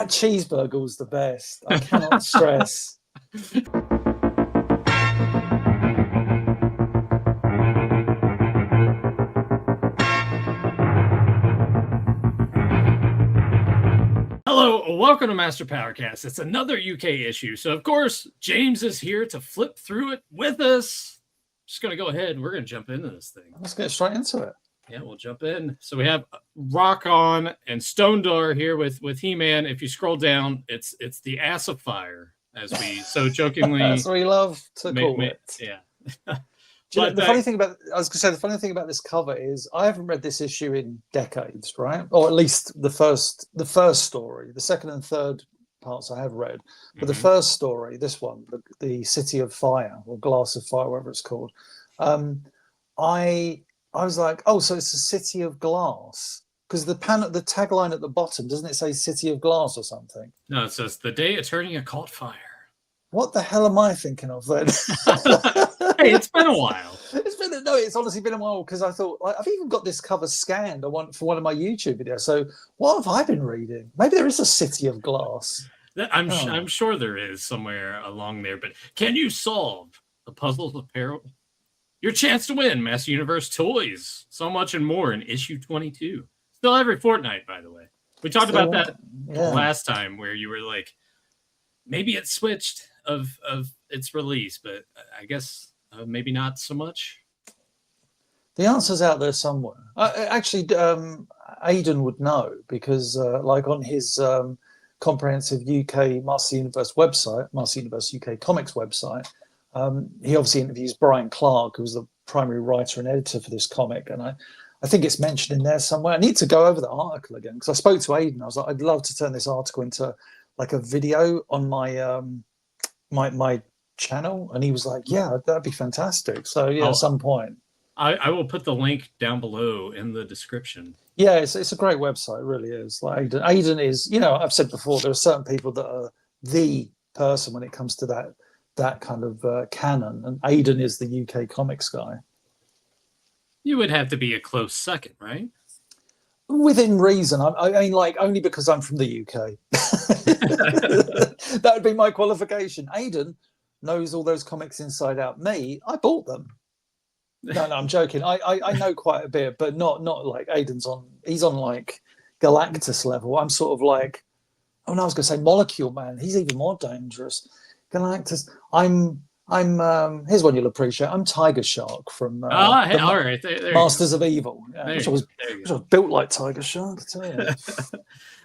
That cheeseburger was the best. I cannot stress. Hello, welcome to Master Powercast. It's another UK issue. So, of course, James is here to flip through it with us. Just going to go ahead. We're going to jump into this thing. Let's get straight into it. Yeah, we'll jump in. So we have Rock On and Stone Door here with He-Man. If you scroll down, it's the Ass of Fire, as we so jokingly. That's what we love to call it. Yeah. The funny thing about this cover is I haven't read this issue in decades, right? Or at least the first story. The second and third parts I have read, but the first story, this one, the City of Fire or Glass of Fire, whatever it's called. I was like, oh, so it's a city of glass, because the tagline at the bottom, doesn't it say City of Glass or something? No, it says the day Eternia caught fire. What the hell am I thinking of then? Hey, it's been a while. It's honestly been a while, because I thought, like, I've even got this cover scanned for one of my YouTube videos. So what have I been reading? Maybe there is a City of Glass. I'm sure there is somewhere along there. But can you solve the puzzles of peril? Your chance to win Master Universe toys, so much and more in issue 22. Still every fortnight, by the way. We talked about that last time, where you were like, maybe it switched of its release, but I guess maybe not so much. The answer's out there somewhere. Actually, Aidan would know, because like on his comprehensive UK Master Universe website, Master Universe UK Comics website, he obviously interviews Brian Clark, who was the primary writer and editor for this comic, and I think it's mentioned in there somewhere. I need to go over the article again, because I spoke to Aidan. I was like, I'd love to turn this article into like a video on my my channel, and he was like, yeah, that'd be fantastic. So yeah, at some point I will put the link down below in the description. Yeah, it's a great website. It really is. Like Aidan is, I've said before, there are certain people that are the person when it comes to that kind of canon, and Aidan is the UK comics guy. You would have to be a close second, right? Within reason. I mean, like, only because I'm from the UK. That would be my qualification. Aidan knows all those comics inside out. Me, I bought them. No, I'm joking. I know quite a bit, but not like Aidan's on. He's on like Galactus level. I'm sort of like, I was going to say Molecule Man. He's even more dangerous. Galactus. I'm here's one you'll appreciate. I'm Tiger Shark from all right, there Masters of Evil, which was built like Tiger Shark, I tell you.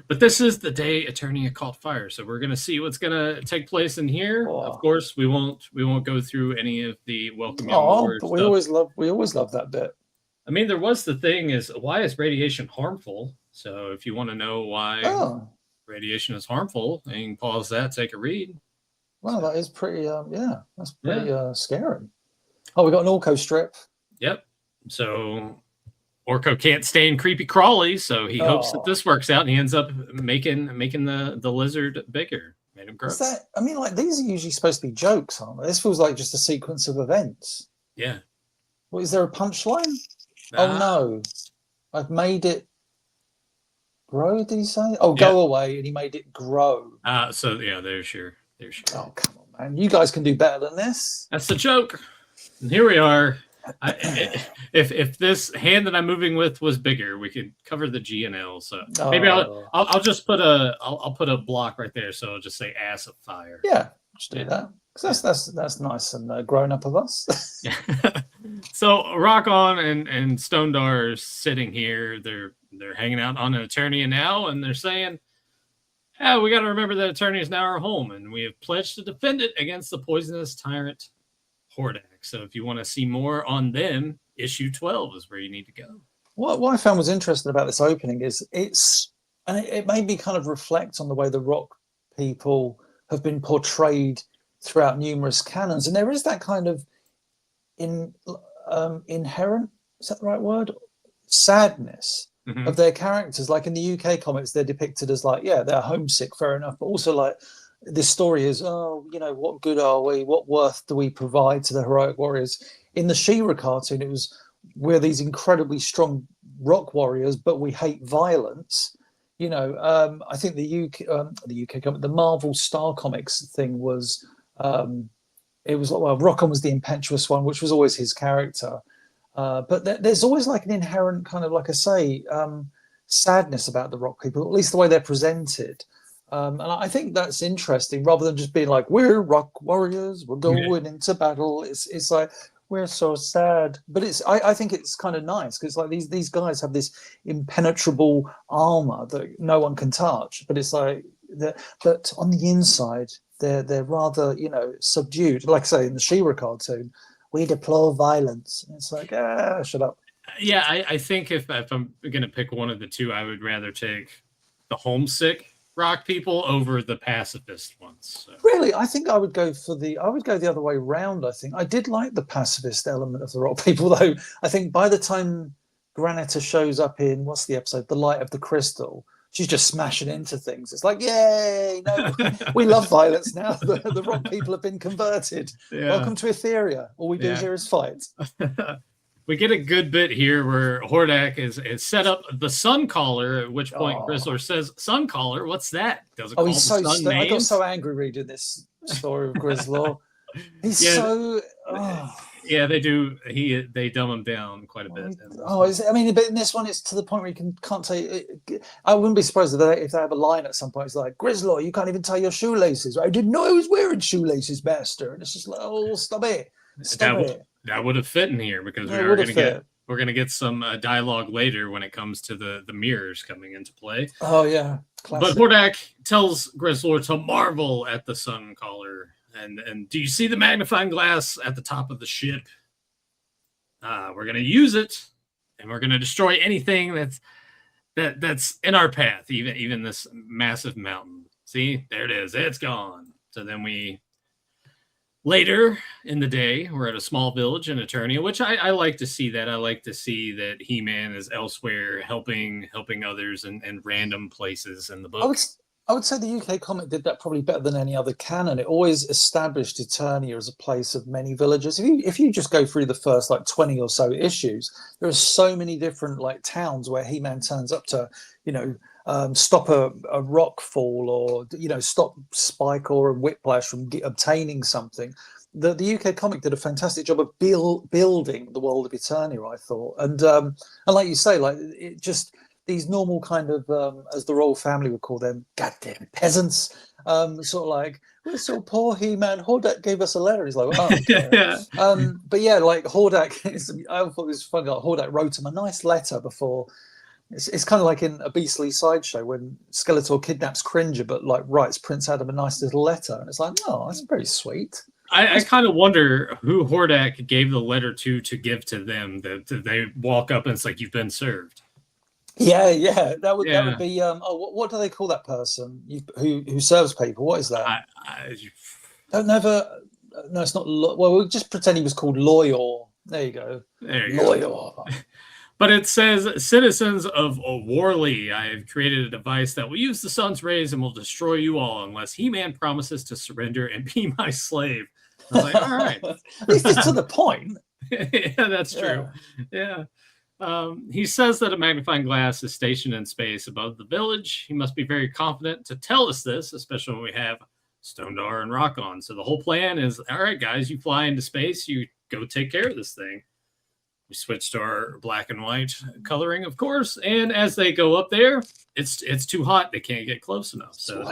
But this is the day Eternia caught fire, so we're gonna see what's gonna take place in here. Oh. Of course, we won't go through any of the welcome. But we always love that bit. I mean, there was the thing is, why is radiation harmful? So if you want to know why radiation is harmful, you can pause that, take a read. Wow, that is pretty. That's pretty scary. Oh, we got an Orko strip. Yep. So Orko can't stand creepy crawly, so he hopes that this works out, and he ends up making the lizard bigger. Made him grow. I mean, like, these are usually supposed to be jokes, aren't they? This feels like just a sequence of events. Yeah. Well, is there a punchline? Oh no, I've made it grow. Did he say? Oh, go away, and he made it grow. So yeah, there's your. Oh, come on, man. You guys can do better than this. That's the joke. And here we are. If this hand that I'm moving with was bigger, we could cover the G and L. So maybe I'll just put I'll put a block right there. So I'll just say Ass of Fire. Yeah, just do that. That's nice and grown up of us. So Rock On and Stone Door are sitting here. They're hanging out on an Eternia now, and they're saying, "Yeah, we got to remember that Eternia is now our home, and we have pledged to defend it against the poisonous tyrant Hordak." So if you want to see more on them, issue 12 is where you need to go. What I found was interesting about this opening is it made me kind of reflect on the way the rock people have been portrayed throughout numerous canons, and there is that kind of inherent, is that the right word, sadness of their characters. Like in the UK comics, they're depicted as like, yeah, they're homesick, fair enough, but also like this story is, what good are we? What worth do we provide to the heroic warriors? In the She-Ra cartoon, it was, we're these incredibly strong rock warriors, but we hate violence. I think the Marvel Star Comics thing was, it was like, well, Rockon was the impetuous one, which was always his character. But there's always like an inherent kind of, like I say, sadness about the Rock people, at least the way they're presented. And I think that's interesting, rather than just being like, we're Rock warriors, we're going into battle. It's like, we're so sad. But I think it's kind of nice because like these guys have this impenetrable armor that no one can touch. But it's like but on the inside, they're rather, subdued. Like I say in the She-Ra cartoon, we deplore violence. It's like, shut up. Yeah, I think if I'm going to pick one of the two, I would rather take the homesick Rock people over the pacifist ones. So. Really, I think I would go the other way around. I think I did like the pacifist element of the Rock people, though. I think by the time Granita shows up in, what's the episode, The Light of the Crystal, she's just smashing into things. It's like, yay, no, we love violence now. The Rock people have been converted. Yeah. Welcome to Etheria. All we do here is fight. We get a good bit here where Hordak is set up the Sun Caller, at which point Grizzlor says, Sun Caller, what's that? Does it call he's so I got so angry reading this story of Grizzlor. He's so... Yeah, they do. They dumb him down quite a bit. But in this one, it's to the point where you can't say. I wouldn't be surprised if they have a line at some point. It's like, Grizzlor, you can't even tie your shoelaces. I didn't know I was wearing shoelaces, master. And it's just like, oh, stop it. That would have fit in here because we're going to get some dialogue later when it comes to the mirrors coming into play. Oh yeah, classic. But Hordak tells Grizzlor to marvel at the Sun Caller. And do you see the magnifying glass at the top of the ship? We're going to use it, and we're going to destroy anything that's in our path, even this massive mountain. See, there it is. It's gone. So then later in the day, we're at a small village in Eternia, which I like to see that. I like to see that He-Man is elsewhere helping others in random places in the book. I would say the UK comic did that probably better than any other canon. It always established Eternia as a place of many villages. If you just go through the first 20 or so issues, there are so many different towns where He-Man turns up to, stop a rock fall or, stop Spike or Whiplash from obtaining something. The UK comic did a fantastic job of building the world of Eternia, I thought. And like you say, it just... these normal kind of, as the royal family would call them, goddamn peasants, we're so poor, He-Man. Hordak gave us a letter. He's like, well, okay. But yeah, Hordak, I thought it was funny. Hordak wrote him a nice letter before. It's kind of like in A Beastly Sideshow when Skeletor kidnaps Cringer, but writes Prince Adam a nice little letter, and it's like, oh, that's very sweet. I kind of wonder who Hordak gave the letter to give to them. That they walk up and it's like, you've been served. Yeah, that would be. What do they call that person who serves people? What is that? No, it's not. Well, we'll just pretend he was called Loyor. There you go. Loyor. But it says, citizens of Warley, I have created a device that will use the sun's rays and will destroy you all unless He-Man promises to surrender and be my slave. I was like, all right. At least it's to the point. Yeah, that's true. Yeah. He says that a magnifying glass is stationed in space above the village. He must be very confident to tell us this, especially when we have Stondar and Rockon. So the whole plan is, all right, guys, you fly into space, you go take care of this thing. We switch to our black and white coloring, of course, and as they go up there, it's too hot. They can't get close enough. So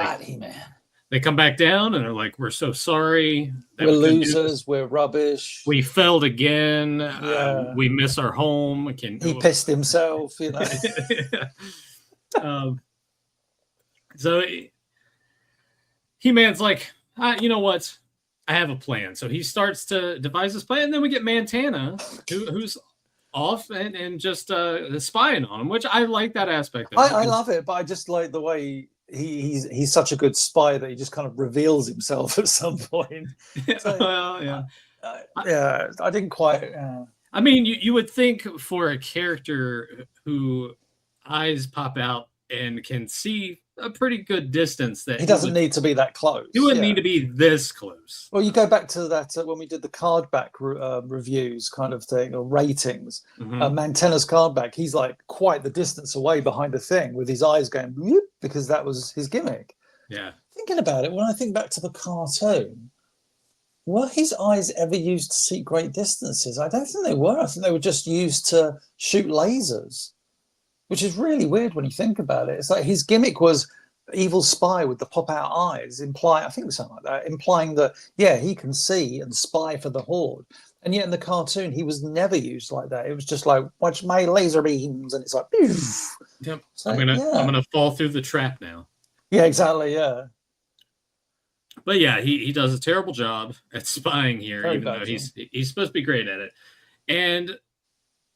they come back down and they're like, we're so sorry. We're losers. We're rubbish. We failed again. We miss our home. He pissed himself, So He-Man's like, you know what? I have a plan. So he starts to devise this plan. And then we get Montana, who's off and just spying on him, which I like that aspect of it. I love it, but I just like the way he's such a good spy that he just kind of reveals himself at some point. So, well, I didn't quite. I mean, you would think for a character who eyes pop out and can see a pretty good distance that He doesn't need to be that close. He wouldn't need to be this close. Well, you go back to that when we did the card back reviews kind of thing, or ratings. Mantena's card back, he's like quite the distance away behind the thing with his eyes going whoop, because that was his gimmick. Yeah. Thinking about it, when I think back to the cartoon, were his eyes ever used to see great distances? I don't think they were. I think they were just used to shoot lasers, which is really weird when you think about it. It's like his gimmick was evil spy with the pop-out eyes, I think it was something like that, implying that, yeah, he can see and spy for the Horde. And yet in the cartoon, he was never used like that. It was just like, watch my laser beams, and it's like, yep. So, I'm gonna fall through the trap now. Yeah, exactly. Yeah. But yeah, he does a terrible job at spying here, Very even bad though job. he's supposed to be great at it. And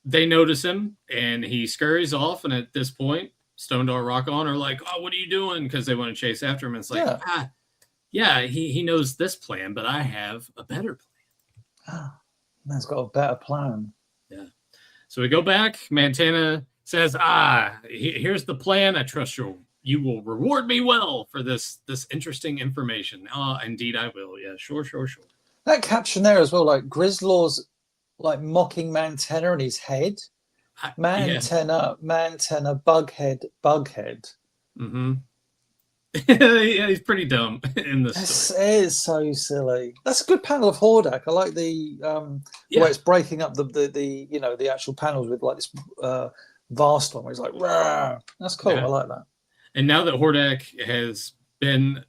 they notice him, and he scurries off. And at this point, Stone Door Rock On are like, "Oh, what are you doing?" Because they want to chase after him. And it's like, he knows this plan, but I have a better plan. Man's got a better plan. Yeah. So we go back. Montana says, here's the plan. I trust you will reward me well for this interesting information. Indeed I will. Yeah, sure. That caption there as well, like Grizzlaw's like mocking Mantenna in his head. Mantenna, Bughead. Mm-hmm. Yeah, he's pretty dumb in this. It is so silly. That's a good panel of Hordak. I like the way it's breaking up the actual panels with like this vast one where he's like, rah. That's cool. Yeah. I like that. And now that Hordak has been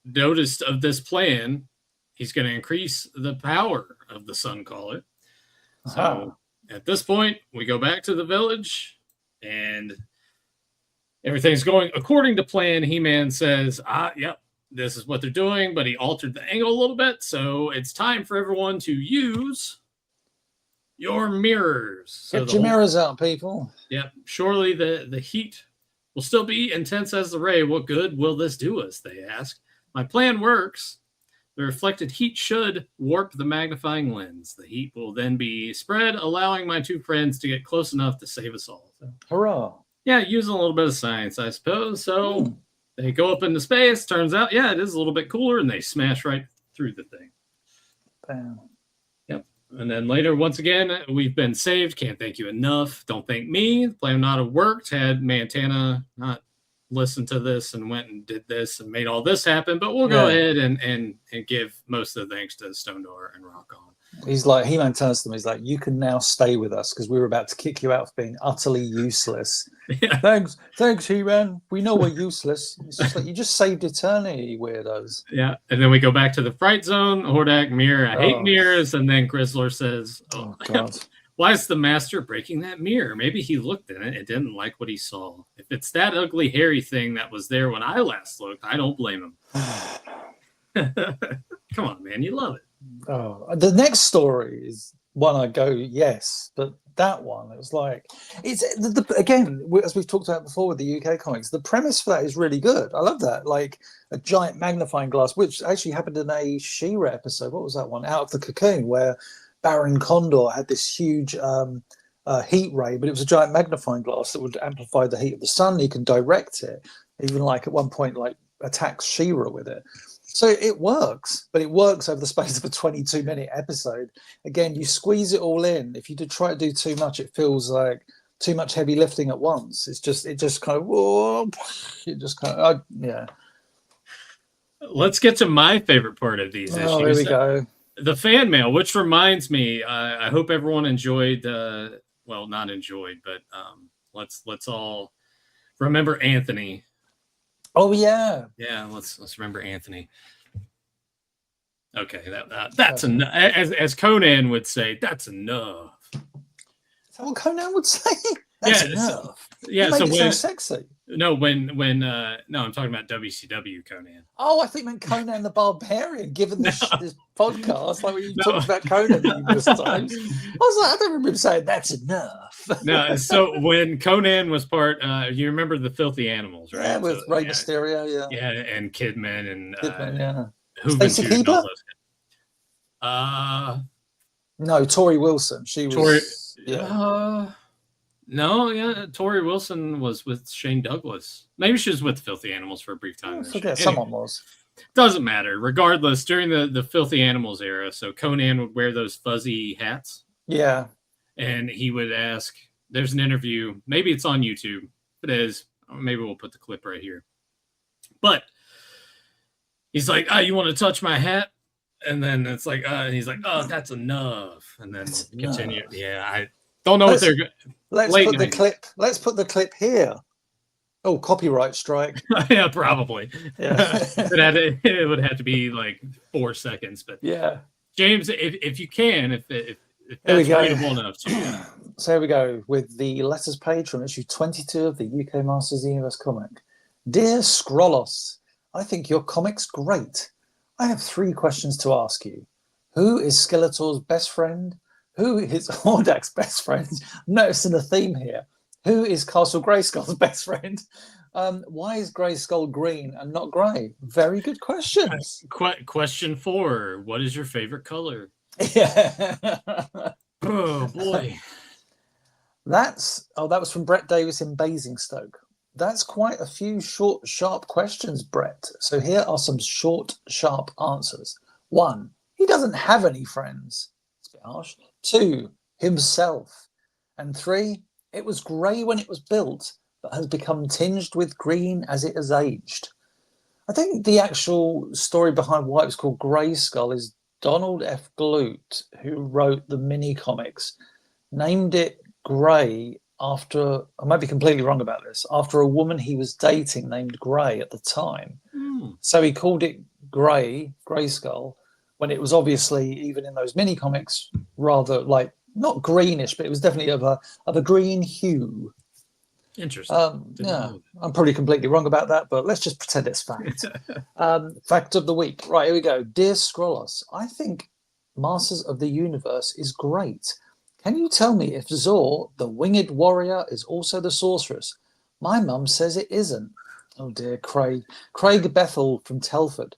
noticed of this plan, he's going to increase the power of the Suncaller. So at this point, we go back to the village, and everything's going according to plan. He-Man says, yep, this is what they're doing, but he altered the angle a little bit, so it's time for everyone to use your mirrors. So get your mirrors out, people. Yep. Surely the heat will still be intense as the ray. What good will this do us, they ask. My plan works. The reflected heat should warp the magnifying lens. The heat will then be spread, allowing my two friends to get close enough to save us all. So, hurrah. Yeah, using a little bit of science, I suppose. So they go up into space. Turns out, yeah, it is a little bit cooler, and they smash right through the thing. Bam. Yep. And then later, once again, we've been saved. Can't thank you enough. Don't thank me. The plan not have worked had Montana not listened to this and went and did this and made all this happen. But we'll go ahead and give most of the thanks to Stone Door and Rock On. He's like, He-Man turns to them, he's like, you can now stay with us because we were about to kick you out for being utterly useless. Yeah. Thanks, He-Man. We know we're useless. It's just like, you just saved eternity, weirdos. Yeah. And then we go back to the Fright Zone. Hordak, mirror, I hate mirrors. And then Grizzler says, oh God. Why is the master breaking that mirror? Maybe he looked in it and didn't like what he saw. If it's that ugly, hairy thing that was there when I last looked, I don't blame him. Come on, man. You love it. Oh, the next story is one I go, yes, but that one, it was like, it's again, as we've talked about before with the UK comics, the premise for that is really good. I love that, like a giant magnifying glass, which actually happened in a She-Ra episode. What was that one? Out of the Cocoon, where Baron Condor had this huge heat ray, but it was a giant magnifying glass that would amplify the heat of the sun. He can direct it, even like at one point, like attacks She-Ra with it. So it works, but it works over the space of a 22-minute episode. Again, you squeeze it all in. If you try to do too much, it feels like too much heavy lifting at once. It just kind of, whoa, it just kind of, yeah. Let's get to my favorite part of these issues. There we go. The fan mail, which reminds me, I hope everyone enjoyed, well, not enjoyed, but let's all remember Anthony. Oh yeah, yeah. Let's remember Anthony. Okay, that's enough. As Conan would say, that's enough. Is that what Conan would say? That's enough. Yeah. So when sexy. No, when no, I'm talking about WCW Conan. Oh, I think you meant Conan the Barbarian. Given this podcast, like when you talked about Conan numerous times, I was like, I don't remember saying that's enough. No, so when Conan was part, you remember the Filthy Animals, right? Yeah, with Rey Mysterio, yeah, and Kidman and Stacey Keebler. No, Tori Wilson. She was. No, yeah, Tori Wilson was with Shane Douglas. Maybe she was with Filthy Animals for a brief time. I There. forget, Anyway, someone was. doesn't matter. Regardless, during the Filthy Animals era, so Conan would wear those fuzzy hats, Yeah. and he would ask. There's an interview. Maybe it's on YouTube. If it is, maybe we'll put the clip right here. But he's like, "Oh, you want to touch my hat?" And then it's like, and he's like, "Oh, that's enough." And then That's continue. enough. Yeah, I don't know what Let's they're let's late put the 90s. clip. Let's put the clip here. Oh, copyright strike. Yeah, probably. Yeah. It would have to be like 4 seconds. But Yeah. James, if you can, if Here we that's go. readable enough to you. So here we go with the letters page from issue 22 of the UK Masters of the Universe comic. Dear Scrollos, I think your comic's great. I have 3 questions to ask you. Who is Skeletor's best friend? Who is Hordak's best friend? I'm noticing a theme here. Who is Castle Grayskull's best friend? Why is Grayskull green and not grey? Very good questions. Question 4: what is your favorite color? Yeah. Oh boy. That was from Brett Davis in Basingstoke. That's quite a few short, sharp questions, Brett. So here are some short, sharp answers. 1, he doesn't have any friends. It's a bit harsh. 2, himself. And 3, it was grey when it was built, but has become tinged with green as it has aged. I think the actual story behind why it's called Grayskull is Donald F. Glute, who wrote the mini comics, named it Grey after, I might be completely wrong about this, after a woman he was dating named Grey at the time. So he called it Grayskull, when it was obviously, even in those mini comics, rather like not greenish, but it was definitely of a green hue. Interesting. Yeah, I'm probably completely wrong about that, but let's just pretend it's fact. Fact of the week. Right, here we go. Dear Scrollos, I think Masters of the Universe is great. Can you tell me if Zor, the winged warrior, is also the sorceress? My mum says it isn't. Oh dear, Craig. Craig Bethel from Telford.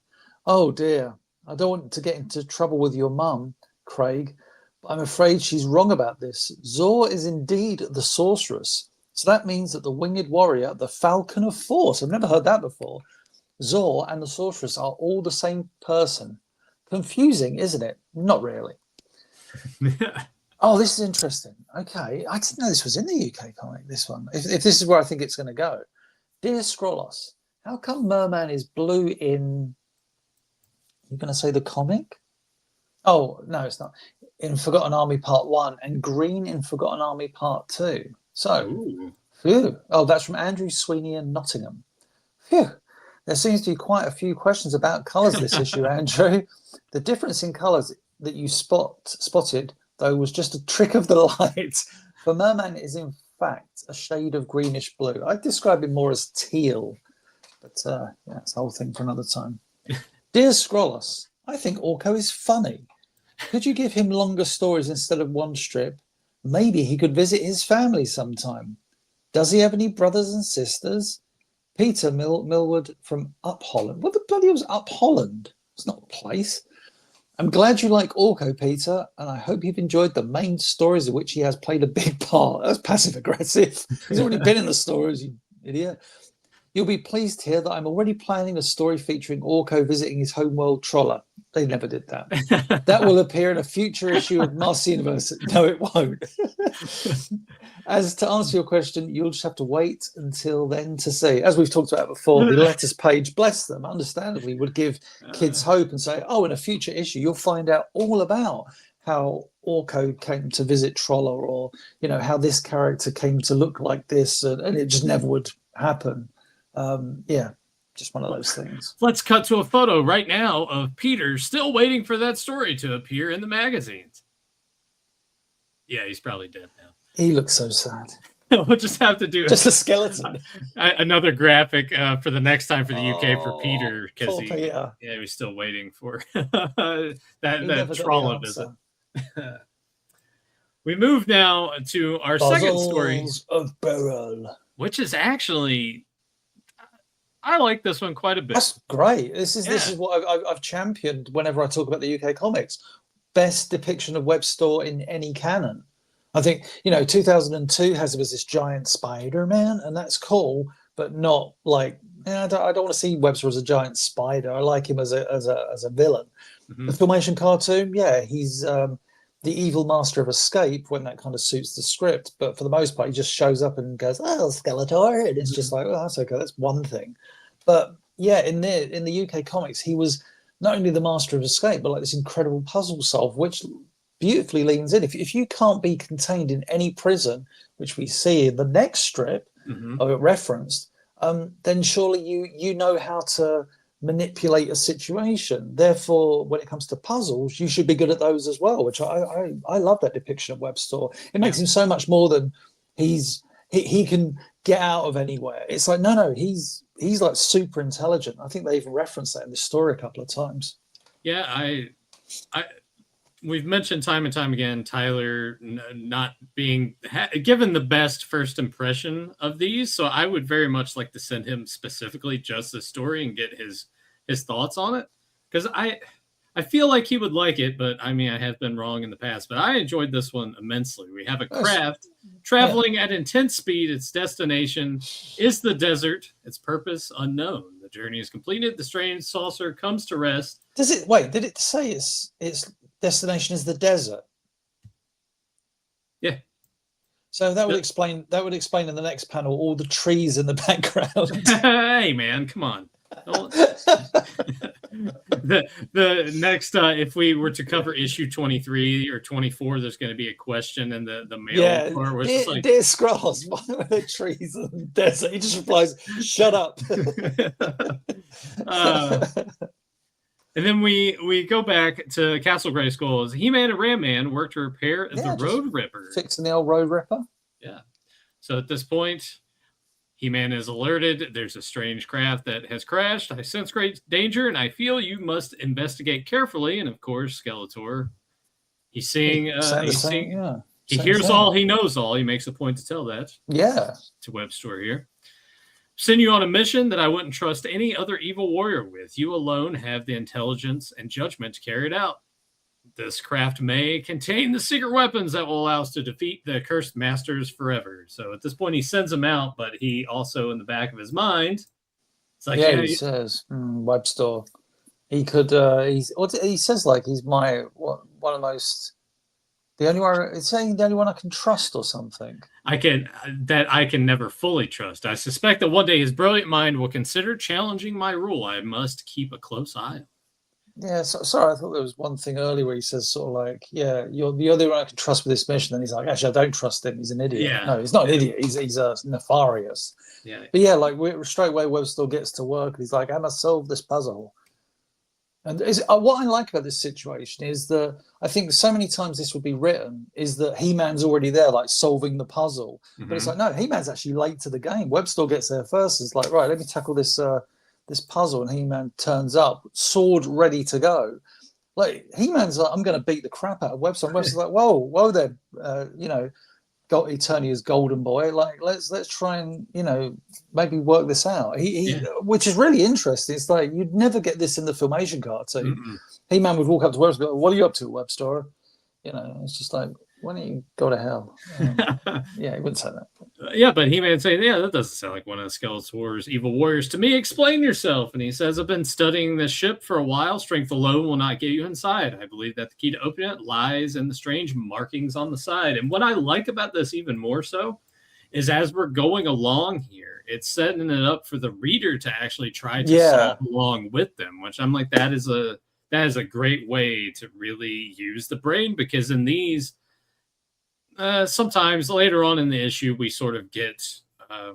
Oh dear. I don't want to get into trouble with your mum, Craig, but I'm afraid she's wrong about this. Zor is indeed the sorceress. So that means that the winged warrior, the falcon of force, I've never heard that before, Zor and the sorceress are all the same person. Confusing, isn't it? Not really. Oh, this is interesting. Okay, I didn't know this was in the UK comic, this one. If this is where I think it's going to go. Dear Scrollos, how come Merman is blue in, you're going to say the comic? Oh, no, it's not. In Forgotten Army Part 1 and green in Forgotten Army Part 2. So, phew. Oh, that's from Andrew Sweeney in Nottingham. Phew. There seems to be quite a few questions about colours this issue, Andrew. The difference in colours that you spotted, though, was just a trick of the light. For Merman is, in fact, a shade of greenish blue. I describe it more as teal, but yeah, it's a whole thing for another time. Dear Scrollos, I think Orko is funny. Could you give him longer stories instead of one strip? Maybe he could visit his family sometime. Does he have any brothers and sisters? Peter Millward from Up Holland. What the bloody was Up Holland? It's not a place. I'm glad you like Orko, Peter, and I hope you've enjoyed the main stories of which he has played a big part. That's passive aggressive. He's already been in the stories, you idiot. You'll be pleased to hear that I'm already planning a story featuring Orko visiting his homeworld Troller. They never did that. That will appear in a future issue of Master Universe. No, it won't. As to answer your question, you'll just have to wait until then to see. As we've talked about before, the letters page, bless them, understandably, would give kids hope and say, oh, in a future issue, you'll find out all about how Orko came to visit Troller, or, you know, how this character came to look like this, and it just never would happen. Yeah, just one of those things. Let's cut to a photo right now of Peter still waiting for that story to appear in the magazines. Yeah, he's probably dead now. He looks so sad. We'll just have to do just a skeleton. Another graphic for the next time for the UK for Peter, because he was still waiting for that Trolla visit. We move now to our second story of Beryl, which is actually, I like this one quite a bit. That's great. This is what I've championed whenever I talk about the UK comics. Best depiction of Web Store in any canon. I think, 2002 has this giant Spider-Man, and that's cool, but not like, I don't want to see Webster as a giant spider. I like him as a villain. The Mhm. Filmation cartoon, yeah, he's the evil master of escape when that kind of suits the script. But for the most part, he just shows up and goes, "Oh, Skeletor," and it's just like, "Oh, that's okay. That's one thing." But yeah, in the UK comics, he was not only the master of escape, but like this incredible puzzle solve, which beautifully leans in. If you can't be contained in any prison, which we see in the next strip, Mhm. or referenced, then surely you know how to manipulate a situation. Therefore, when it comes to puzzles, you should be good at those as well. Which I love that depiction of Webster. It Yeah. makes him so much more than he can get out of anywhere. It's like no, he's like super intelligent. I think they even referenced that in the story a couple of times. Yeah, I we've mentioned time and time again Tyler not being given the best first impression of these, so I would very much like to send him specifically just the story and get his thoughts on it, because I feel like he would like it, but I mean I have been wrong in the past. But I enjoyed this one immensely. We have a Yes. craft Yeah. traveling at intense speed. Its destination is the desert. Its purpose unknown. The journey is completed. The strange saucer comes to rest. Does it wait? Did it say its destination is the desert? Yeah. So that would explain in the next panel all the trees in the background. Hey man, come on. The next if we were to cover issue 23 or 24, there's going to be a question in the mail Yeah, part where it's dear, just like dear Scrolls, why are there trees in the desert? He just replies, "Shut up." and then we go back to Castle Grayskull as He-Man and Ram-Man work to repair the Yeah, just Road Ripper. fixing the old Road Ripper. Yeah. So at this point, He-Man is alerted. There's a strange craft that has crashed. I sense great danger, and I feel you must investigate carefully. And of course, Skeletor, he's seeing, Saying the he's same, seeing, yeah. he Same hears thing. all, he knows all. He makes a point to tell that Yeah. to Webster here. Send you on a mission that I wouldn't trust any other evil warrior with. You alone have the intelligence and judgment to carry it out. This craft may contain the secret weapons that will allow us to defeat the cursed masters forever. So at this point, he sends them out, but he also, in the back of his mind, it's like, Yeah, he says, Webster. He could. He says like he's one of the most. The only one. It's saying the only one I can trust or something. I can never fully trust. I suspect that one day his brilliant mind will consider challenging my rule. I must keep a close eye. Yeah, sorry, I thought there was one thing earlier where he says sort of like, yeah, you're the only one I can trust with this mission. Then he's like, actually, I don't trust him. He's an idiot. Yeah. No, he's not an idiot. He's nefarious. Yeah. But yeah, like straight away, Webster gets to work. He's like, I must solve this puzzle. And what I like about this situation is that I think so many times this would be written is that He-Man's already there, like solving the puzzle. But it's like, no, He-Man's actually late to the game. Webster gets there first. It's like, right, let me tackle this this puzzle, and He-Man turns up, sword ready to go. Like He-Man's like, I'm going to beat the crap out of Webster. And Webster's like, whoa there, got Eternia's golden boy. Like let's try and maybe work this out. Which is really interesting. It's like you'd never get this in the Filmation cartoon. He-Man would walk up to Webster, and go, "What are you up to, Webster?" It's just like, why don't you go to hell? Yeah, he wouldn't say that. Yeah, but He-Man saying, yeah, that doesn't sound like one of Skeletor's evil warriors to me. Explain yourself. And he says, I've been studying this ship for a while. Strength alone will not get you inside. I believe that the key to opening it lies in the strange markings on the side. And what I like about this even more so is as we're going along here, it's setting it up for the reader to actually try to solve along with them, which I'm like, that is a great way to really use the brain, because in these, sometimes later on in the issue, we sort of get a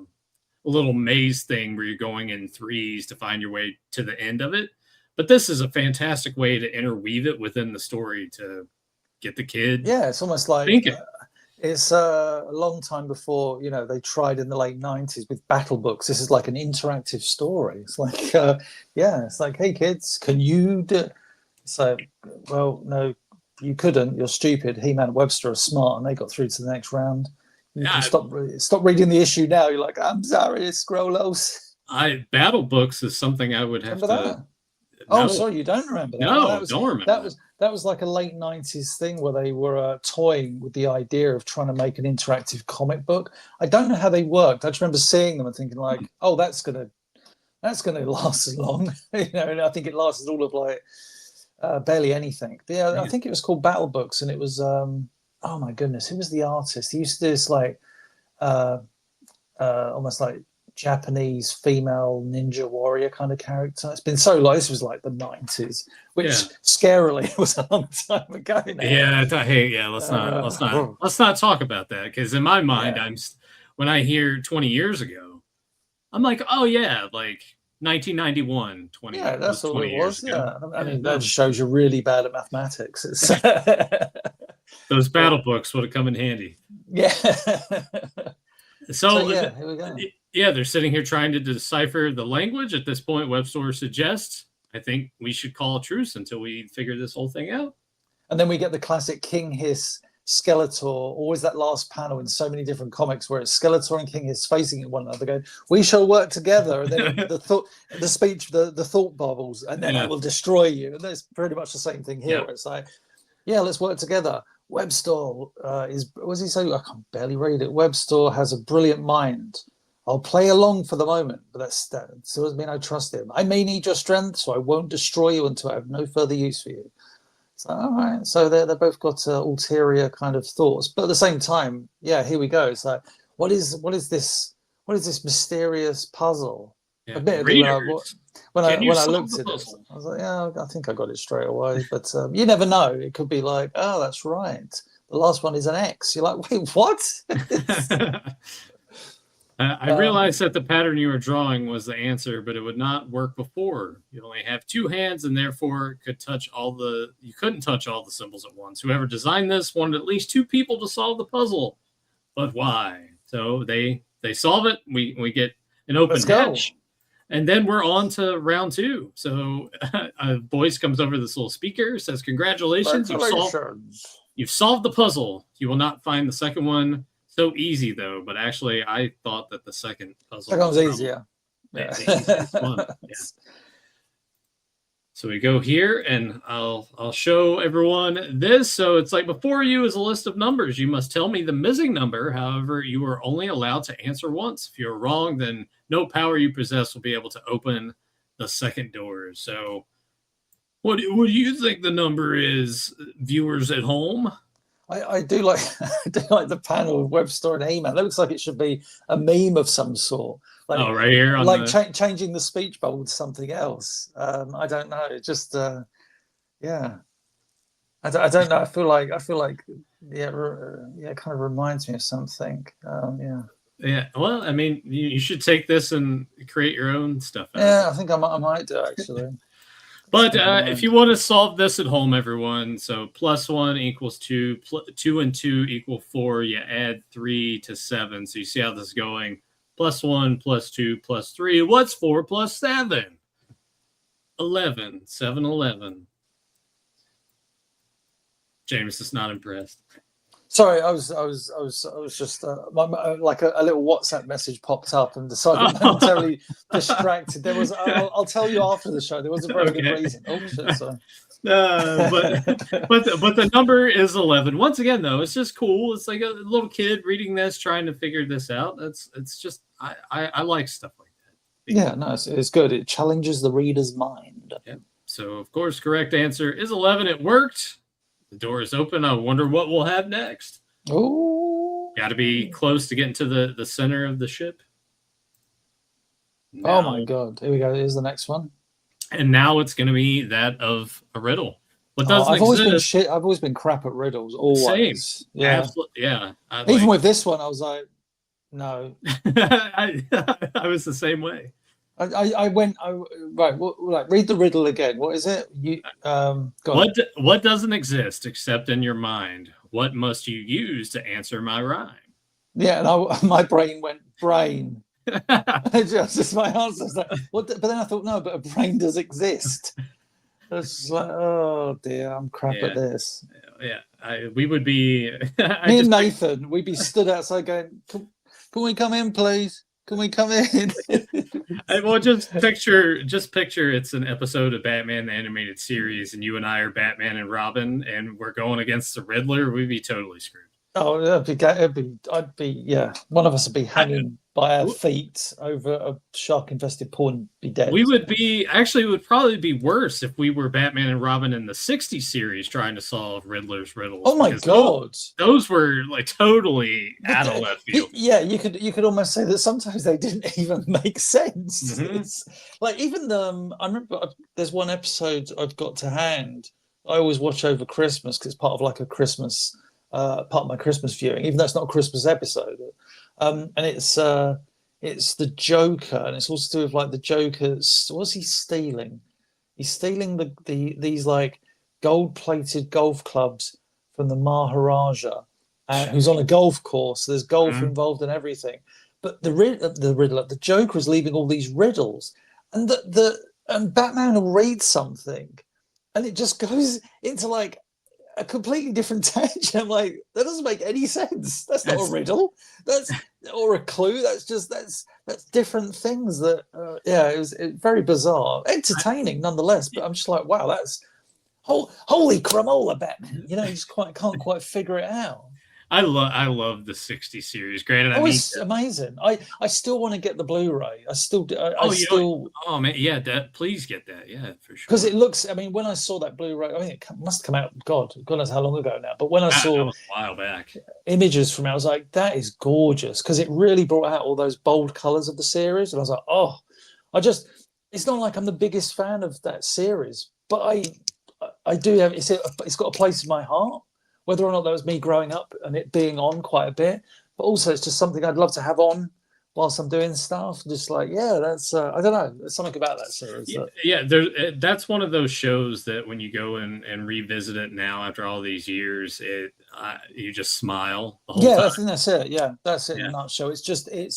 little maze thing where you're going in threes to find your way to the end of it. But this is a fantastic way to interweave it within the story to get the kid. Yeah, it's almost like thinking. It's a long time before, they tried in the late 90s with battle books. This is like an interactive story. It's like, it's like, hey, kids, can you do it? So, well, no, you couldn't. You're stupid. He-Man and Webster are smart, and they got through to the next round. You can stop reading the issue now. You're like, I'm sorry, Scrollos. Battle books is something I would have to. Oh, No, sorry, you don't remember that? Oh, no, don't remember that was like a late '90s thing where they were toying with the idea of trying to make an interactive comic book. I don't know how they worked. I just remember seeing them and thinking like, oh, that's gonna last as long, And I think it lasted all of like barely anything. But yeah, I that. think it was called Battle Books, and it was oh my goodness, who was the artist? He used to do this like uh, almost like Japanese female ninja warrior kind of character. It's been so long. This was like the '90s, which Yeah. scarily was a long time ago now. Yeah, hey, yeah. Let's not talk about that because in my mind, Yeah. when I hear 20 years ago, I'm like, oh yeah, like 1991, 20 Yeah, was that's all 20 it years was. ago. Yeah, I Yeah, mean that no, just shows you're really bad at mathematics. It's, those but battle books would have come in handy. yeah. So So yeah, here we go. yeah, they're sitting here trying to decipher the language. At this point, web store suggests, I think we should call a truce until we figure this whole thing out. And then we get the classic King Hiss Skeletor, always that last panel in so many different comics where it's Skeletor and King Hiss facing one another going, we shall work together. And then the thought bubbles, and then I will destroy you. And that's pretty much the same thing here. Yep. Where it's like, yeah, let's work together. Webstore is, what does he say? I can barely read it. Webstore has a brilliant mind. I'll play along for the moment, but that still doesn't mean I trust him. I may need your strength, so I won't destroy you until I have no further use for you. So, all right. So they're both got ulterior kind of thoughts, but at the same time, yeah, here we go. It's like, what is this? What is this mysterious puzzle? Yeah. Admittedly, Readers, when can you I solve looked the at it, puzzle? I was like, yeah, I think I got it straight away. But you never know. It could be like, oh, that's right. The last one is an X. You're like, wait, what? I realized that the pattern you were drawing was the answer, but it would not work before. You only have two hands, and therefore you couldn't touch all the symbols at once. Whoever designed this wanted at least two people to solve the puzzle, but why? So they solve it. We get an open hatch, and then we're on to round two. So a voice comes over this little speaker, says, "Congratulations, you've solved the puzzle. You will not find the second one so easy though, but actually I thought that the second puzzle was easier. Yeah. The easiest one. Yeah. So we go here, and I'll show everyone this. So it's like before you is a list of numbers. You must tell me the missing number. However, you are only allowed to answer once. If you're wrong, then no power you possess will be able to open the second door. So what do you think the number is, viewers at home? I do like the panel of Webstore and email. That looks like it should be a meme of some sort. Like, right here, on changing the speech bubble to something else. I don't know. It just yeah. I don't know. I feel like yeah, it kind of reminds me of something. Yeah. Yeah. Well, I mean, you should take this and create your own stuff. Yeah, I think I might do actually. But if you want to solve this at home, everyone, so +1 equals 2, 2 and 2 equal 4. You add 3 to 7. So you see how this is going. +1, +2, +3. What's 4 plus 7? 11. 7, 11. James is not impressed. Sorry, I was just like a little WhatsApp message popped up and decided momentarily distracted. There was I'll tell you after the show. There was a very good reason. Oh shit! Sorry. But the number is 11. Once again, though, it's just cool. It's like a little kid reading this, trying to figure this out. It's just I like stuff like that. Yeah, no, it's good. It challenges the reader's mind. Yeah. So of course, correct answer is 11. It worked. The door is open. I wonder what we'll have next. Oh, got to be close to getting to the center of the ship. Now, oh my god! Here we go. Here's the next one. And now it's going to be that of a riddle. What doesn't I've always been shit. I've always been crap at riddles. Always. Same. Yeah. Absolutely. Yeah. Even with this one, I was like, no. I was the same way. I went right. Like, read the riddle again. What is it? What doesn't exist except in your mind? What must you use to answer my rhyme? Yeah, and my brain went brain. just my answer was like, what? But then I thought, no, but a brain does exist. It's like, oh dear, I'm crap at this. Yeah, we would be. Me and Nathan, we'd be stood outside going, "Can we come in, please?" Can we come in? Well, just picture it's an episode of Batman the animated series, and you and I are Batman and Robin, and we're going against the Riddler. We'd be totally screwed. Oh, I'd be, yeah. One of us would be hanging by our feet over a shark-infested pool and be dead. We would be actually, it would probably be worse if we were Batman and Robin in the '60s series trying to solve Riddler's riddles. Oh my God! Those were like totally out of left field. Yeah, you could almost say that sometimes they didn't even make sense. It's like even I remember there's one episode I've got to hand. I always watch over Christmas because it's part of like a Christmas part of my Christmas viewing, even though it's not a Christmas episode. And it's the Joker, and it's also to do with like the Joker's. What's he stealing? He's stealing these like gold-plated golf clubs from the Maharaja, who's on a golf course. So there's golf involved and everything. But the Riddler, the Joker, is leaving all these riddles, and and Batman will read something, and it just goes into like a completely different tangent. I'm like, that doesn't make any sense. That's not a riddle. Or a clue. That's different things. That it was very bizarre, entertaining nonetheless. But I'm just like, wow, that's holy cramola, Batman. You just can't quite figure it out. I love the '60s series. Granted, it's amazing. I still want to get the Blu-ray. I still. Oh man, yeah. Please get that. Yeah, for sure. Because it looks. I mean, when I saw that Blu-ray, I mean, it must come out. God knows how long ago now. But when I saw that was a while back images from it, I was like, that is gorgeous, because it really brought out all those bold colors of the series, and I was like, oh, It's not like I'm the biggest fan of that series, but I do have. It's got a place in my heart. Whether or not that was me growing up and it being on quite a bit, but also it's just something I'd love to have on whilst I'm doing stuff. Just like, yeah, that's I don't know, there's something about that series. That's one of those shows that when you go and revisit it now after all these years, you just smile the whole time. I think that's it. Yeah, that's it in a nutshell. It's just it